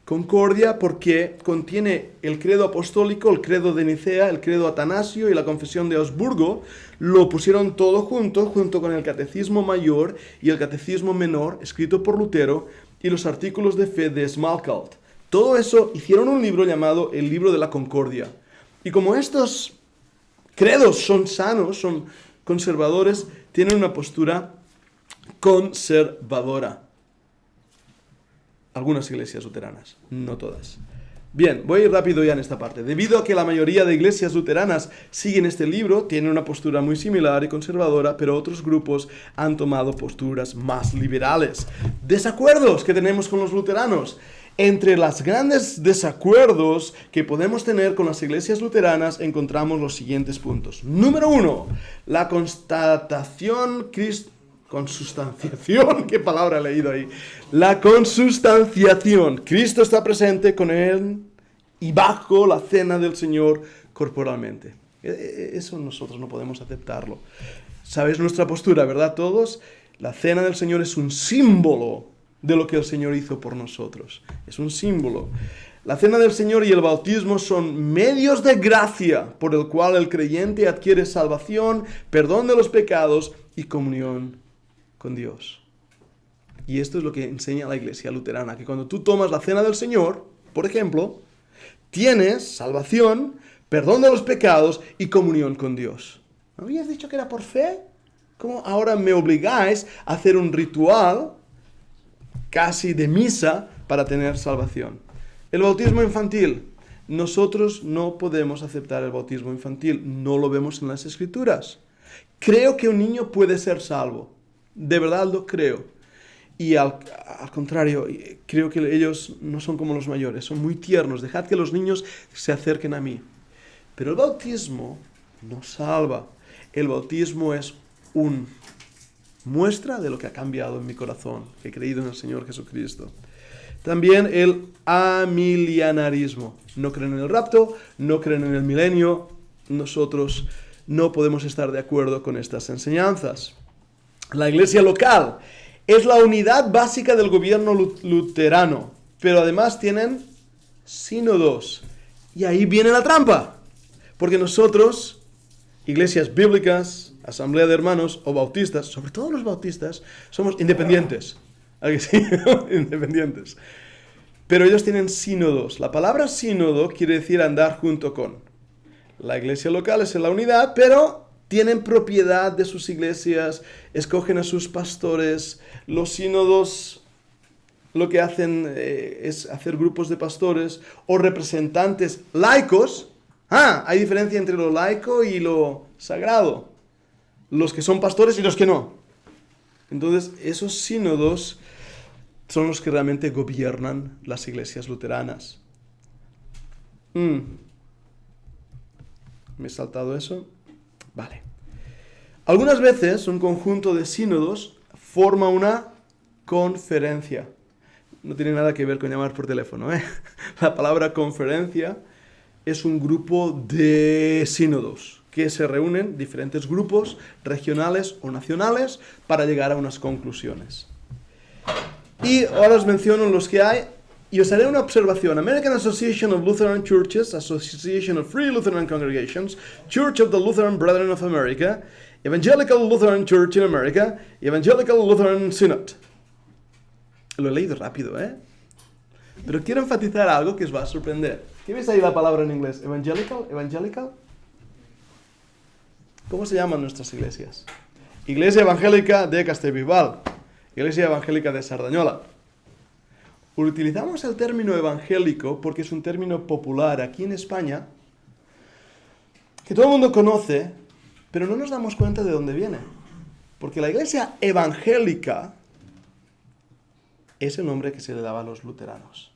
Concordia porque contiene el credo apostólico, el credo de Nicea, el credo atanasio y la confesión de Augsburgo. Lo pusieron todo junto con el catecismo mayor y el catecismo menor, escrito por Lutero, y los artículos de fe de Smalcald. Todo eso hicieron un libro llamado el libro de la Concordia. Y como estos credos son sanos, son conservadores, tienen una postura conservadora. Algunas iglesias luteranas, no todas. Bien, voy a ir rápido ya en esta parte. Debido a que la mayoría de iglesias luteranas siguen este libro, tienen una postura muy similar y conservadora, pero otros grupos han tomado posturas más liberales. Desacuerdos que tenemos con los luteranos. Entre los grandes desacuerdos que podemos tener con las iglesias luteranas encontramos los siguientes puntos. Número 1, la consustanciación, qué palabra he leído ahí. La consustanciación. Cristo está presente con él y bajo la cena del Señor corporalmente. Eso nosotros no podemos aceptarlo. ¿Sabéis nuestra postura, verdad todos? La cena del Señor es un símbolo de lo que el Señor hizo por nosotros. Es un símbolo. La cena del Señor y el bautismo son medios de gracia por el cual el creyente adquiere salvación, perdón de los pecados y comunión con Dios. Y esto es lo que enseña la iglesia luterana, que cuando tú tomas la cena del Señor, por ejemplo, tienes salvación, perdón de los pecados y comunión con Dios. ¿No habías dicho que era por fe? ¿Cómo ahora me obligáis a hacer un ritual casi de misa para tener salvación? El bautismo infantil. Nosotros no podemos aceptar el bautismo infantil. No lo vemos en las Escrituras. Creo que un niño puede ser salvo. De verdad lo creo. Y al contrario, creo que ellos no son como los mayores. Son muy tiernos. Dejad que los niños se acerquen a mí. Pero el bautismo no salva. El bautismo es una muestra de lo que ha cambiado en mi corazón. Que he creído en el Señor Jesucristo. También el amilianarismo. No creen en el rapto, no creen en el milenio. Nosotros no podemos estar de acuerdo con estas enseñanzas. La iglesia local es la unidad básica del gobierno luterano, pero además tienen sínodos. Y ahí viene la trampa, porque nosotros, iglesias bíblicas, asamblea de hermanos o bautistas, sobre todo los bautistas, somos independientes. ¿A que sí? Independientes. Pero ellos tienen sínodos. La palabra sínodo quiere decir andar junto con. La iglesia local es la unidad, pero tienen propiedad de sus iglesias, escogen a sus pastores. Los sínodos lo que hacen es hacer grupos de pastores o representantes laicos. Hay diferencia entre lo laico y lo sagrado. Los que son pastores y los que no. Entonces, esos sínodos son los que realmente gobiernan las iglesias luteranas. ¿Me he saltado eso? Vale. Algunas veces un conjunto de sínodos forma una conferencia. No tiene nada que ver con llamar por teléfono, ¿eh? La palabra conferencia es un grupo de sínodos que se reúnen, diferentes grupos regionales o nacionales, para llegar a unas conclusiones. Y ahora os menciono los que hay, y os haré una observación. American Association of Lutheran Churches, Association of Free Lutheran Congregations, Church of the Lutheran Brethren of America, Evangelical Lutheran Church in America, Evangelical Lutheran Synod. Lo he leído rápido, ¿eh? Pero quiero enfatizar algo que os va a sorprender. ¿Qué veis ahí la palabra en inglés? Evangelical, Evangelical. ¿Cómo se llaman nuestras iglesias? Iglesia Evangélica de Castellbisbal, Iglesia Evangélica de Sardañola. Utilizamos el término evangélico porque es un término popular aquí en España que todo el mundo conoce, pero no nos damos cuenta de dónde viene. Porque la iglesia evangélica es el nombre que se le daba a los luteranos.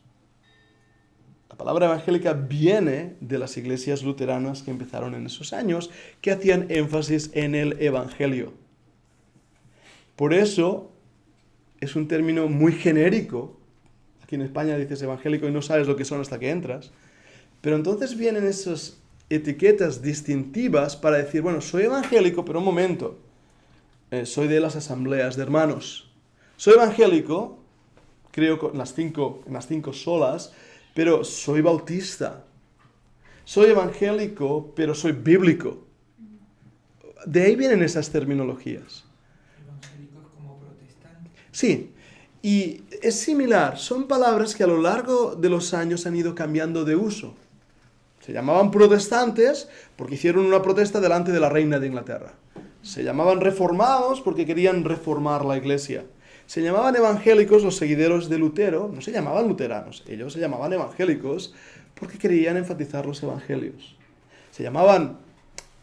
La palabra evangélica viene de las iglesias luteranas que empezaron en esos años, que hacían énfasis en el evangelio. Por eso, es un término muy genérico. Aquí en España dices evangélico y no sabes lo que son hasta que entras. Pero entonces vienen esas etiquetas distintivas para decir, bueno, soy evangélico, pero un momento, soy de las asambleas de hermanos. Soy evangélico, creo en las cinco solas, pero soy bautista. Soy evangélico, pero soy bíblico. De ahí vienen esas terminologías. Evangélicos como protestantes. Sí, y es similar. Son palabras que a lo largo de los años han ido cambiando de uso. Se llamaban protestantes porque hicieron una protesta delante de la reina de Inglaterra. Se llamaban reformados porque querían reformar la iglesia. Se llamaban evangélicos los seguidores de Lutero, no se llamaban luteranos, ellos se llamaban evangélicos porque querían enfatizar los evangelios. Se llamaban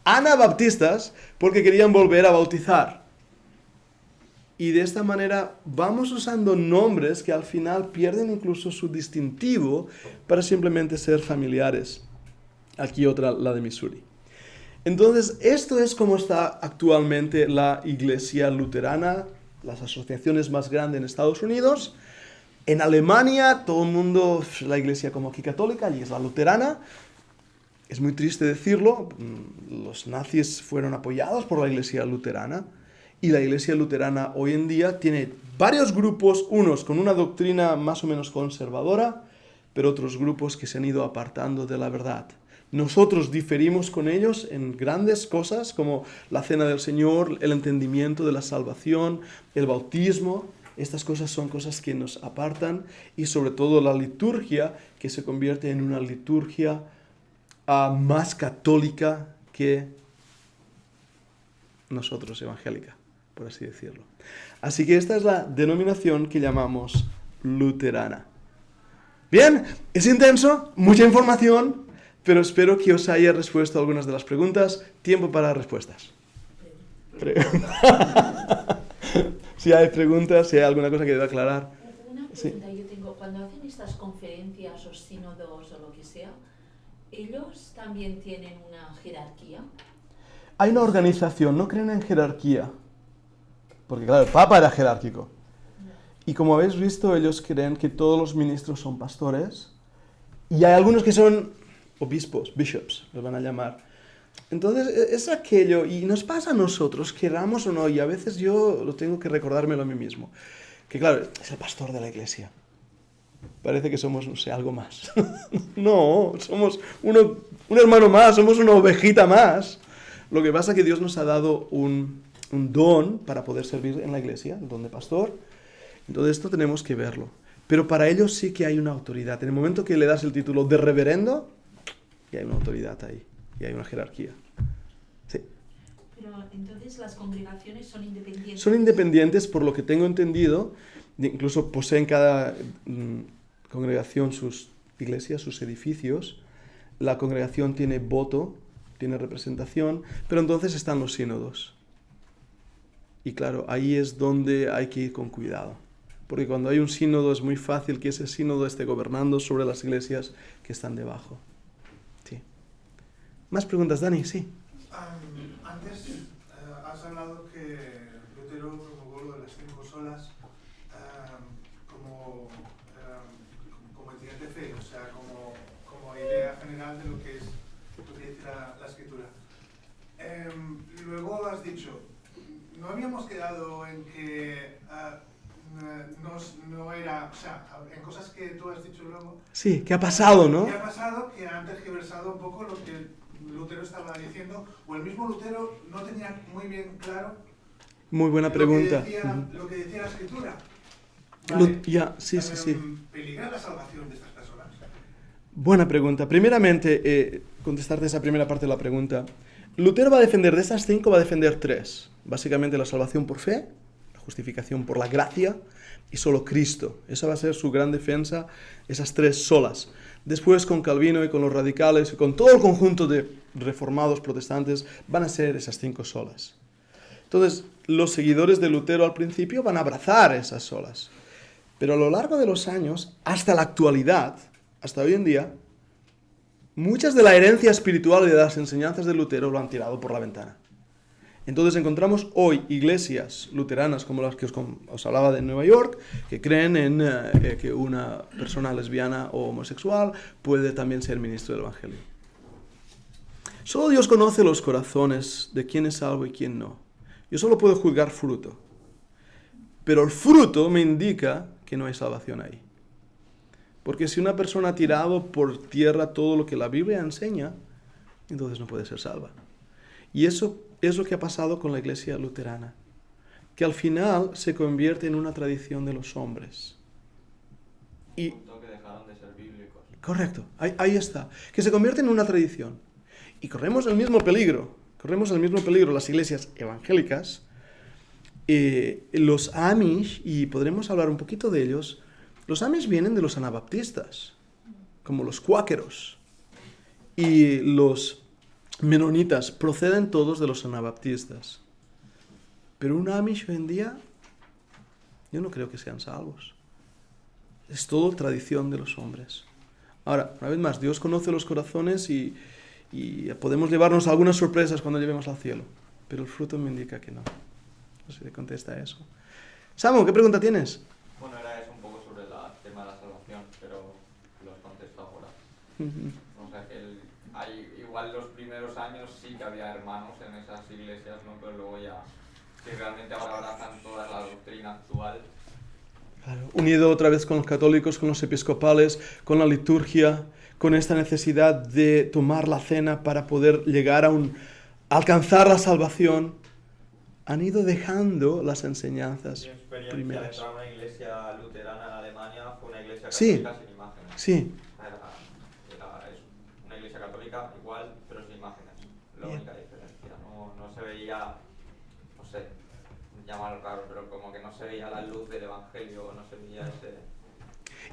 anabaptistas porque querían volver a bautizar. Y de esta manera vamos usando nombres que al final pierden incluso su distintivo para simplemente ser familiares. Aquí otra, la de Missouri. Entonces, esto es como está actualmente la iglesia luterana, las asociaciones más grandes en Estados Unidos. En Alemania, todo el mundo, la iglesia como aquí católica, allí es la luterana. Es muy triste decirlo, los nazis fueron apoyados por la iglesia luterana. Y la iglesia luterana hoy en día tiene varios grupos, unos con una doctrina más o menos conservadora, pero otros grupos que se han ido apartando de la verdad. Nosotros diferimos con ellos en grandes cosas como la cena del Señor, el entendimiento de la salvación, el bautismo. Estas cosas son cosas que nos apartan y sobre todo la liturgia que se convierte en una liturgia más católica que nosotros, evangélica, por así decirlo. Así que esta es la denominación que llamamos luterana. Bien, es intenso, mucha información, pero espero que os haya respuesto a algunas de las preguntas. Tiempo para respuestas. Si hay preguntas, si hay alguna cosa que deba aclarar. Una pregunta yo tengo, cuando hacen estas conferencias o sínodos o lo que sea, ¿ellos también tienen una jerarquía? Hay una organización, no creen en jerarquía. Porque claro, el Papa era jerárquico. Y como habéis visto, ellos creen que todos los ministros son pastores. Y hay algunos que son obispos, bishops, los van a llamar. Entonces, es aquello, y nos pasa a nosotros, queramos o no, y a veces yo lo tengo que recordármelo a mí mismo, que claro, es el pastor de la iglesia. Parece que somos, no sé, algo más. No, somos un hermano más, somos una ovejita más. Lo que pasa es que Dios nos ha dado un don para poder servir en la iglesia, el don de pastor. Entonces esto tenemos que verlo. Pero para ellos sí que hay una autoridad. En el momento que le das el título de reverendo, ya hay una autoridad ahí, y hay una jerarquía. Sí. Pero entonces las congregaciones son independientes. Son independientes, por lo que tengo entendido, incluso poseen cada congregación sus iglesias, sus edificios. La congregación tiene voto, tiene representación, pero entonces están los sínodos. Y claro, ahí es donde hay que ir con cuidado. Porque cuando hay un sínodo es muy fácil que ese sínodo esté gobernando sobre las iglesias que están debajo. Sí. ¿Más preguntas, Dani? Sí. Antes has hablado que Lutero promulgó lo de las 5 solas como entidad de fe, o sea, como idea general de lo que dice la escritura. Luego has dicho, no habíamos quedado en que no era, o sea, en cosas que tú has dicho luego. Sí, ¿qué ha pasado, no? ¿Qué ha pasado? Que han tergiversado un poco lo que Lutero estaba diciendo, o el mismo Lutero no tenía muy bien claro. Muy buena pregunta. Lo que decía la escritura. Sí. ¿Peligra la salvación de estas personas? Buena pregunta. Primeramente, contestarte esa primera parte de la pregunta. Lutero va a defender de esas 5, va a defender 3. Básicamente la salvación por fe, la justificación por la gracia y solo Cristo. Esa va a ser su gran defensa, esas 3 solas. Después con Calvino y con los radicales y con todo el conjunto de reformados protestantes van a ser esas 5 solas. Entonces, los seguidores de Lutero al principio van a abrazar esas solas. Pero a lo largo de los años, hasta la actualidad, hasta hoy en día, muchas de la herencia espiritual y de las enseñanzas de Lutero lo han tirado por la ventana. Entonces encontramos hoy iglesias luteranas como las que os hablaba de Nueva York, que creen en que una persona lesbiana o homosexual puede también ser ministro del Evangelio. Solo Dios conoce los corazones de quién es salvo y quién no. Yo solo puedo juzgar fruto. Pero el fruto me indica que no hay salvación ahí. Porque si una persona ha tirado por tierra todo lo que la Biblia enseña, entonces no puede ser salva. Y eso es lo que ha pasado con la iglesia luterana, que al final se convierte en una tradición de los hombres. Y Que dejaron de ser bíblicos. correcto, ahí está, que se convierte en una tradición. Y corremos el mismo peligro las iglesias evangélicas, los Amish, y podremos hablar un poquito de ellos. Los Amish vienen de los anabaptistas, como los cuáqueros, y los menonitas proceden todos de los anabaptistas. Pero un Amish hoy en día, yo no creo que sean salvos. Es todo tradición de los hombres. Ahora, una vez más, Dios conoce los corazones y podemos llevarnos algunas sorpresas cuando lleguemos al cielo. Pero el fruto me indica que no. No sé si te contesta eso. Samu, ¿qué pregunta tienes? Bueno, era eso un poco sobre el tema de la salvación, pero lo has contestado ahora. O sea, que igual los primeros años sí que había hermanos en esas iglesias, ¿no? Pero luego ya, si realmente ahora abrazan toda la doctrina actual. Claro, unido otra vez con los católicos, con los episcopales, con la liturgia, con esta necesidad de tomar la cena para poder llegar a alcanzar la salvación, han ido dejando las enseñanzas Mi experiencia de primeras. entrar a una iglesia luterana en Alemania fue una iglesia Sí. católica sin imágenes. Sí, Es una iglesia católica igual, pero sin imágenes. La Bien. única diferencia. No se veía, no sé, llamarlo raro, pero como que no se veía la luz del evangelio, no se veía ese...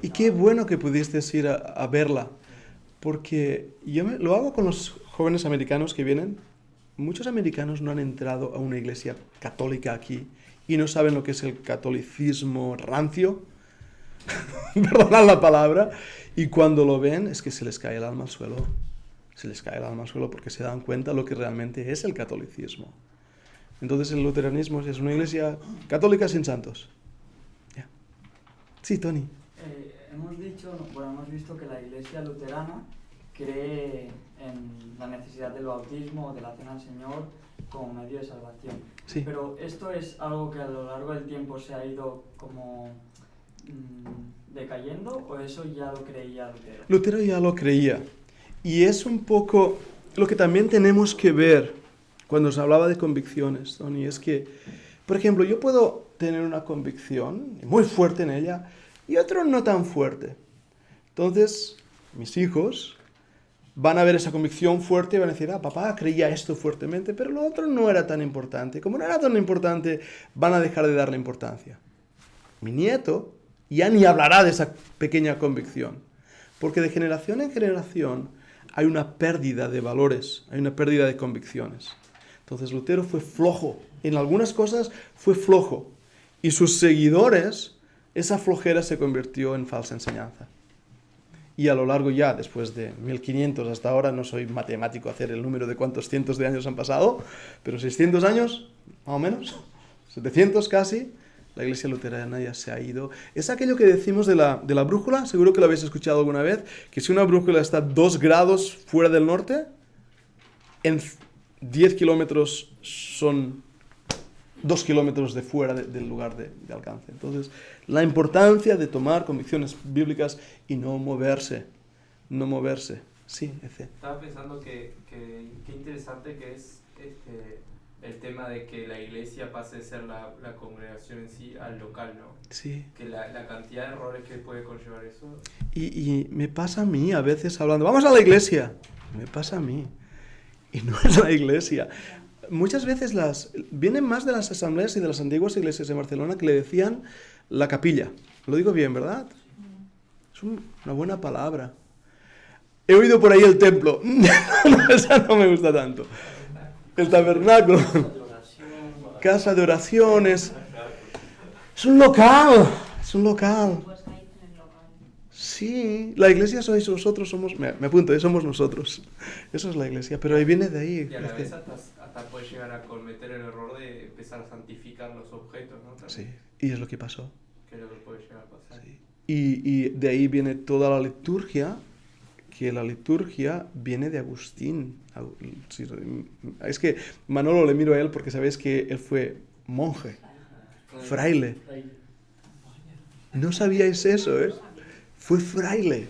y qué bueno que pudiste ir a verla, porque lo hago con los jóvenes americanos que vienen. Muchos americanos no han entrado a una iglesia católica aquí y no saben lo que es el catolicismo rancio, perdonad la palabra, y cuando lo ven es que se les cae el alma al suelo. Se les cae el alma al suelo porque se dan cuenta lo que realmente es el catolicismo. Entonces el luteranismo es una iglesia católica sin santos. Ya. Sí, Tony. Hemos visto que la iglesia luterana cree en la necesidad del bautismo o de la cena al Señor como medio de salvación. Sí. Pero ¿esto es algo que a lo largo del tiempo se ha ido como decayendo o eso ya lo creía Lutero? Lutero ya lo creía. Y es un poco lo que también tenemos que ver cuando se hablaba de convicciones, Tony, es que, por ejemplo, yo puedo tener una convicción muy fuerte en ella y otro no tan fuerte. Entonces, mis hijos van a ver esa convicción fuerte y van a decir, papá creía esto fuertemente, pero lo otro no era tan importante. Como no era tan importante, van a dejar de darle importancia. Mi nieto ya ni hablará de esa pequeña convicción, porque de generación en generación hay una pérdida de valores, hay una pérdida de convicciones. Entonces Lutero fue flojo, en algunas cosas fue flojo, y sus seguidores, esa flojera se convirtió en falsa enseñanza. Y a lo largo ya, después de 1500 hasta ahora, no soy matemático hacer el número de cuántos cientos de años han pasado, pero 600 años, más o menos, 700 casi, la iglesia luterana ya se ha ido. Es aquello que decimos de la brújula, seguro que lo habéis escuchado alguna vez, que si una brújula está 2 grados fuera del norte, en 10 kilómetros son 2 kilómetros de fuera del lugar de alcance. Entonces, la importancia de tomar convicciones bíblicas y no moverse. Sí, Ece. Estaba pensando que qué interesante que es el tema de que la iglesia pase de ser la congregación en sí al local, ¿no? Sí. Que la cantidad de errores que puede conllevar eso. Y me pasa a mí a veces hablando, vamos a la iglesia. Me pasa a mí. Y no es la iglesia. Muchas veces vienen más de las asambleas y de las antiguas iglesias de Barcelona que le decían la capilla. Lo digo bien, ¿verdad? Es una buena palabra. He oído por ahí el templo. Esa no me gusta tanto. El tabernáculo. Casa de oraciones. Es un local. Sí, la iglesia sois vosotros, me apunto, somos nosotros. Eso es la iglesia, pero ahí viene de ahí. Y a la vez hasta hasta puede llegar a cometer el error de empezar a santificar los objetos, ¿no? También, Sí, y es lo que pasó. que es lo que puede llegar a pasar. Sí. Y de ahí viene toda la liturgia, que la liturgia viene de Agustín. Sí, es que Manolo le miro a él porque sabéis que él fue monje, fraile. No sabíais eso, ¿eh? Fue fraile.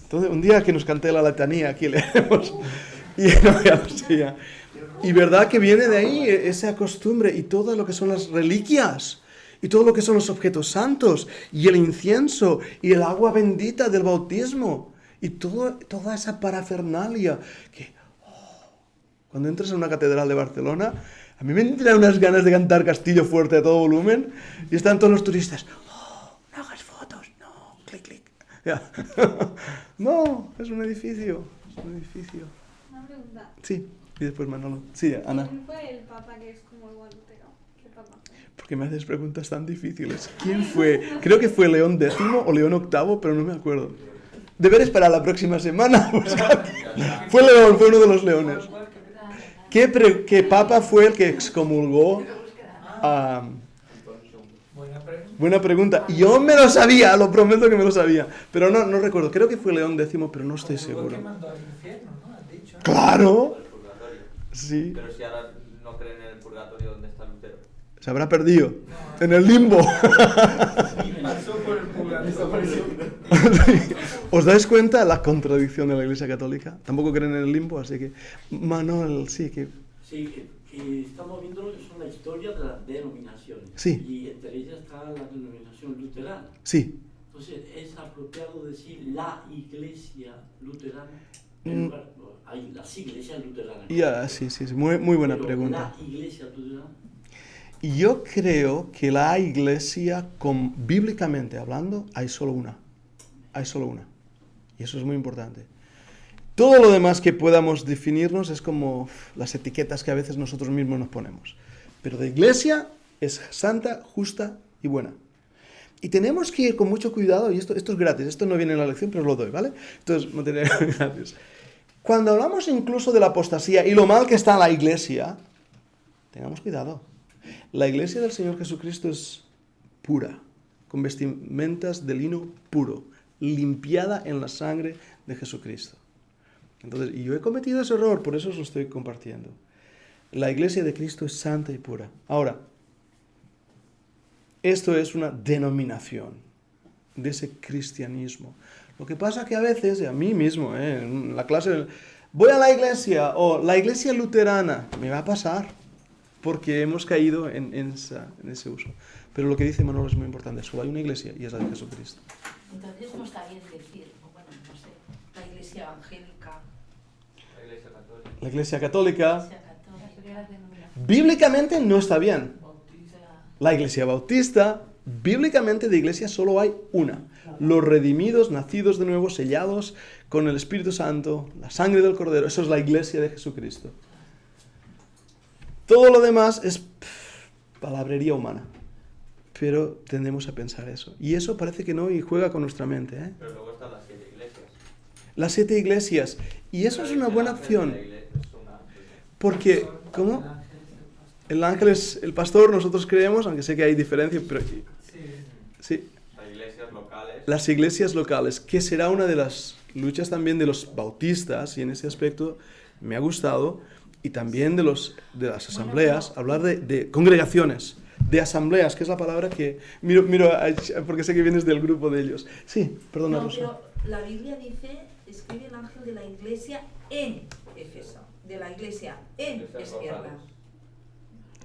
Entonces, un día que nos cante la letanía, aquí leemos. Y no, ya lo sé. Y verdad que viene de ahí esa costumbre y todo lo que son las reliquias. Y todo lo que son los objetos santos. Y el incienso. Y el agua bendita del bautismo. Y toda esa parafernalia. Que, cuando entras en una catedral de Barcelona, a mí me entran unas ganas de cantar Castillo Fuerte a todo volumen. Y están todos los turistas. No hagas fotos. No, clic, clic. Ya. No, es un edificio. Es un edificio. Una pregunta. Sí, y después Manolo. Sí, Ana. ¿Quién fue el papa que es como igual Lutero? ¿Qué papa fue? ¿Por qué me haces preguntas tan difíciles? ¿Quién fue? Creo que fue León X o León VIII, pero no me acuerdo. Deberes para la próxima semana. Fue León, fue uno de los leones. ¿Qué papa fue el que excomulgó a... Buena pregunta. Yo me lo sabía, lo prometo que me lo sabía. Pero no recuerdo. Creo que fue León X, pero no estoy Fue que seguro. mandó al infierno, ¿no? Has dicho, ¿no? ¡Claro! El purgatorio. Sí. Pero si ahora no creen en el purgatorio, ¿dónde está Lutero? Se habrá perdido. En el limbo. Pasó por el purgatorio. ¿Os dais cuenta la contradicción de la Iglesia Católica? Tampoco creen en el limbo, así que... Manuel, sí, que... Sí, que estamos viendo es una historia de las denominaciones. Sí. Y entre ellas está la denominación luterana. Sí. Entonces, ¿es apropiado decir la iglesia luterana? Hay las iglesias luteranas. Ya, sí, muy buena Pero pregunta. ¿la iglesia luterana? Yo creo que la Iglesia, bíblicamente hablando, hay solo una. Hay solo una. Y eso es muy importante. Todo lo demás que podamos definirnos es como las etiquetas que a veces nosotros mismos nos ponemos. Pero de Iglesia es santa, justa y buena. Y tenemos que ir con mucho cuidado, y esto es gratis, esto no viene en la lección, pero os lo doy, ¿vale? Entonces, material gratis. Cuando hablamos incluso de la apostasía y lo mal que está la Iglesia, tengamos cuidado. La Iglesia del Señor Jesucristo es pura, con vestimentas de lino puro, limpiada en la sangre de Jesucristo. Entonces, y yo he cometido ese error, por eso os lo estoy compartiendo. La Iglesia de Cristo es santa y pura. Ahora, esto es una denominación de ese cristianismo. Lo que pasa que a veces, a mí mismo, en la clase, voy a la iglesia, o la iglesia luterana, me va a pasar, porque hemos caído en ese uso. Pero lo que dice Manolo es muy importante, solo hay una iglesia y es la de Jesucristo. Entonces no está bien decir, bueno, no sé, la iglesia evangélica, La Iglesia Católica. La iglesia católica, iglesia católica, bíblicamente no está bien. bautista, La iglesia bautista, bíblicamente de iglesia solo hay una. Los redimidos, nacidos de nuevo, sellados con el Espíritu Santo, la sangre del Cordero, eso es la iglesia de Jesucristo. Todo lo demás es palabrería humana, pero tendemos a pensar eso. Y eso parece que no y juega con nuestra mente, ¿eh? Pero luego están las 7 iglesias. Las 7 iglesias. Y eso es una buena opción. Porque, ¿cómo? El ángel es el pastor, nosotros creemos, aunque sé que hay diferencia, pero sí. Las iglesias locales. Las iglesias locales, que será una de las luchas también de los bautistas, y en ese aspecto me ha gustado, y también de las asambleas, hablar de congregaciones, de asambleas, que es la palabra que... Miro, porque sé que vienes del grupo de ellos. Sí, perdona, no, Rosa. pero la Biblia dice, escribe el ángel de la iglesia en Éfeso, de la iglesia en Iglesias Esmirna. locales.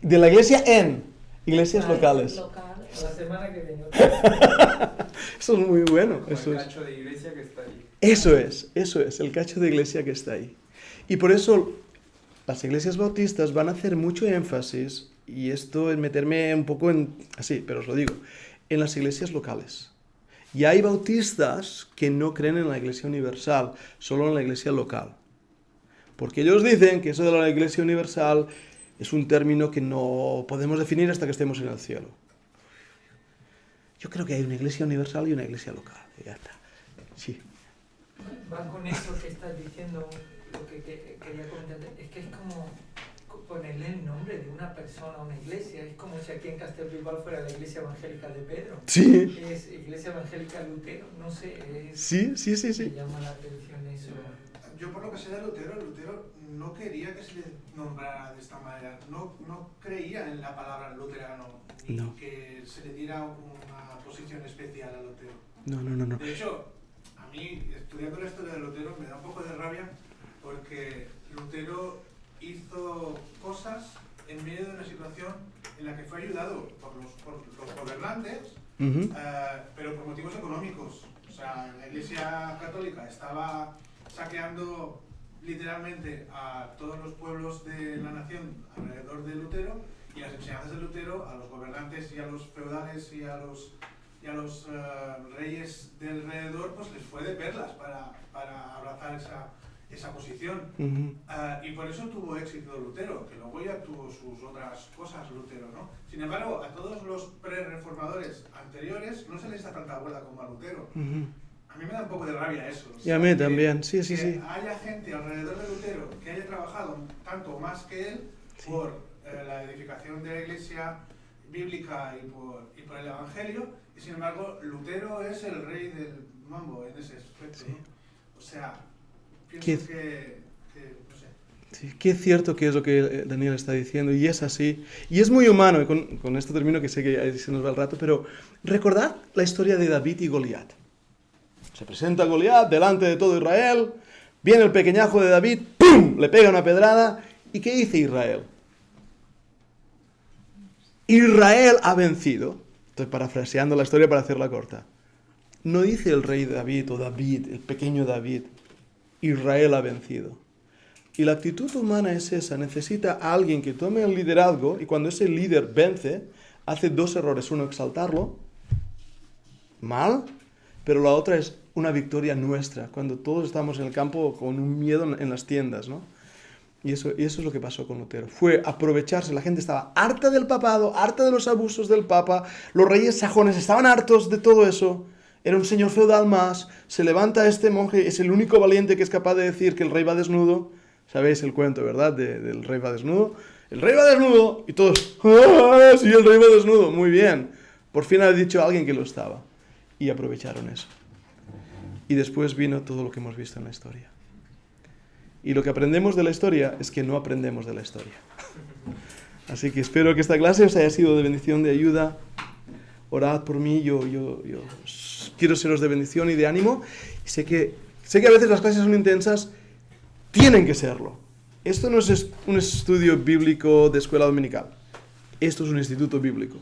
De la iglesia en iglesias locales. Local. La semana que viene. Eso es muy bueno. Como Eso el es. cacho de iglesia que está ahí. Eso es, el cacho de iglesia que está ahí. Y por eso las iglesias bautistas van a hacer mucho énfasis, y esto es meterme un poco en... Así, pero os lo digo, en las iglesias locales. Y hay bautistas que no creen en la iglesia universal, solo en la iglesia local. Porque ellos dicen que eso de la iglesia universal es un término que no podemos definir hasta que estemos en el cielo. Yo creo que hay una iglesia universal y una iglesia local. Y ya está. Sí. Va con eso que estás diciendo, lo que quería comentarte. Es que es como, ponerle el nombre de una persona a una iglesia. Es como si aquí en Castelbilbao fuera la iglesia evangélica de Pedro. Sí. Es iglesia evangélica Lutero, no sé. Sí. Me llama la atención eso. Yo por lo que sé de Lutero no quería que se le nombrara de esta manera. No creía en la palabra luterano, ni No. que se le diera una posición especial a Lutero. No. De hecho, a mí, estudiando la historia de Lutero, me da un poco de rabia porque Lutero hizo cosas en medio de una situación en la que fue ayudado por los gobernantes, pero por motivos económicos. O sea, la Iglesia Católica estaba saqueando literalmente a todos los pueblos de la nación alrededor de Lutero, y las enseñanzas de Lutero a los gobernantes y a los feudales y a los reyes de alrededor, pues les fue de perlas para abrazar esa posición. Y por eso tuvo éxito Lutero, que luego ya tuvo sus otras cosas Lutero, ¿no? Sin embargo, a todos los pre-reformadores anteriores no se les da tanta bola como a Lutero. A mí me da un poco de rabia eso. Y a mí también, sí. Que haya gente alrededor de Lutero que haya trabajado tanto más que él por la edificación de la iglesia bíblica y por el evangelio, y sin embargo Lutero es el rey del mambo en ese aspecto, ¿no? O sea, pienso que no sé. Sí, qué cierto que es lo que Daniel está diciendo, y es así. Y es muy humano, y con esto termino, que sé que se nos va el rato, pero recordad la historia de David y Goliat. Se presenta Goliat delante de todo Israel, viene el pequeñajo de David, ¡pum!, le pega una pedrada, ¿y qué dice Israel? Israel ha vencido. Estoy parafraseando la historia para hacerla corta. No dice el rey David o David, el pequeño David, Israel ha vencido. Y la actitud humana es esa, necesita a alguien que tome el liderazgo, y cuando ese líder vence, hace dos errores. Uno, exaltarlo, mal, pero la otra es una victoria nuestra, cuando todos estamos en el campo con un miedo en las tiendas, ¿no? Y eso es lo que pasó con Lutero. Fue aprovecharse, la gente estaba harta del papado, harta de los abusos del papa, los reyes sajones estaban hartos de todo eso, era un señor feudal más, se levanta este monje, es el único valiente que es capaz de decir que el rey va desnudo. ¿Sabéis el cuento, verdad? Del rey va desnudo. El rey va desnudo, y todos, ¡ah, sí, el rey va desnudo! Muy bien. Por fin ha dicho a alguien que lo estaba. Y aprovecharon eso. Y después vino todo lo que hemos visto en la historia. Y lo que aprendemos de la historia es que no aprendemos de la historia. Así que espero que esta clase os haya sido de bendición, de ayuda. Orad por mí, yo quiero seros de bendición y de ánimo. Y sé que a veces las clases son intensas, tienen que serlo. Esto no es un estudio bíblico de escuela dominical. Esto es un instituto bíblico.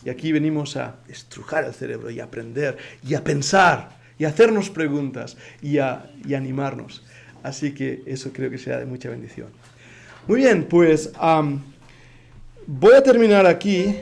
Y aquí venimos a estrujar el cerebro y a aprender y a pensar y a hacernos preguntas y a animarnos. Así que eso creo que sea de mucha bendición. Muy bien, pues voy a terminar aquí.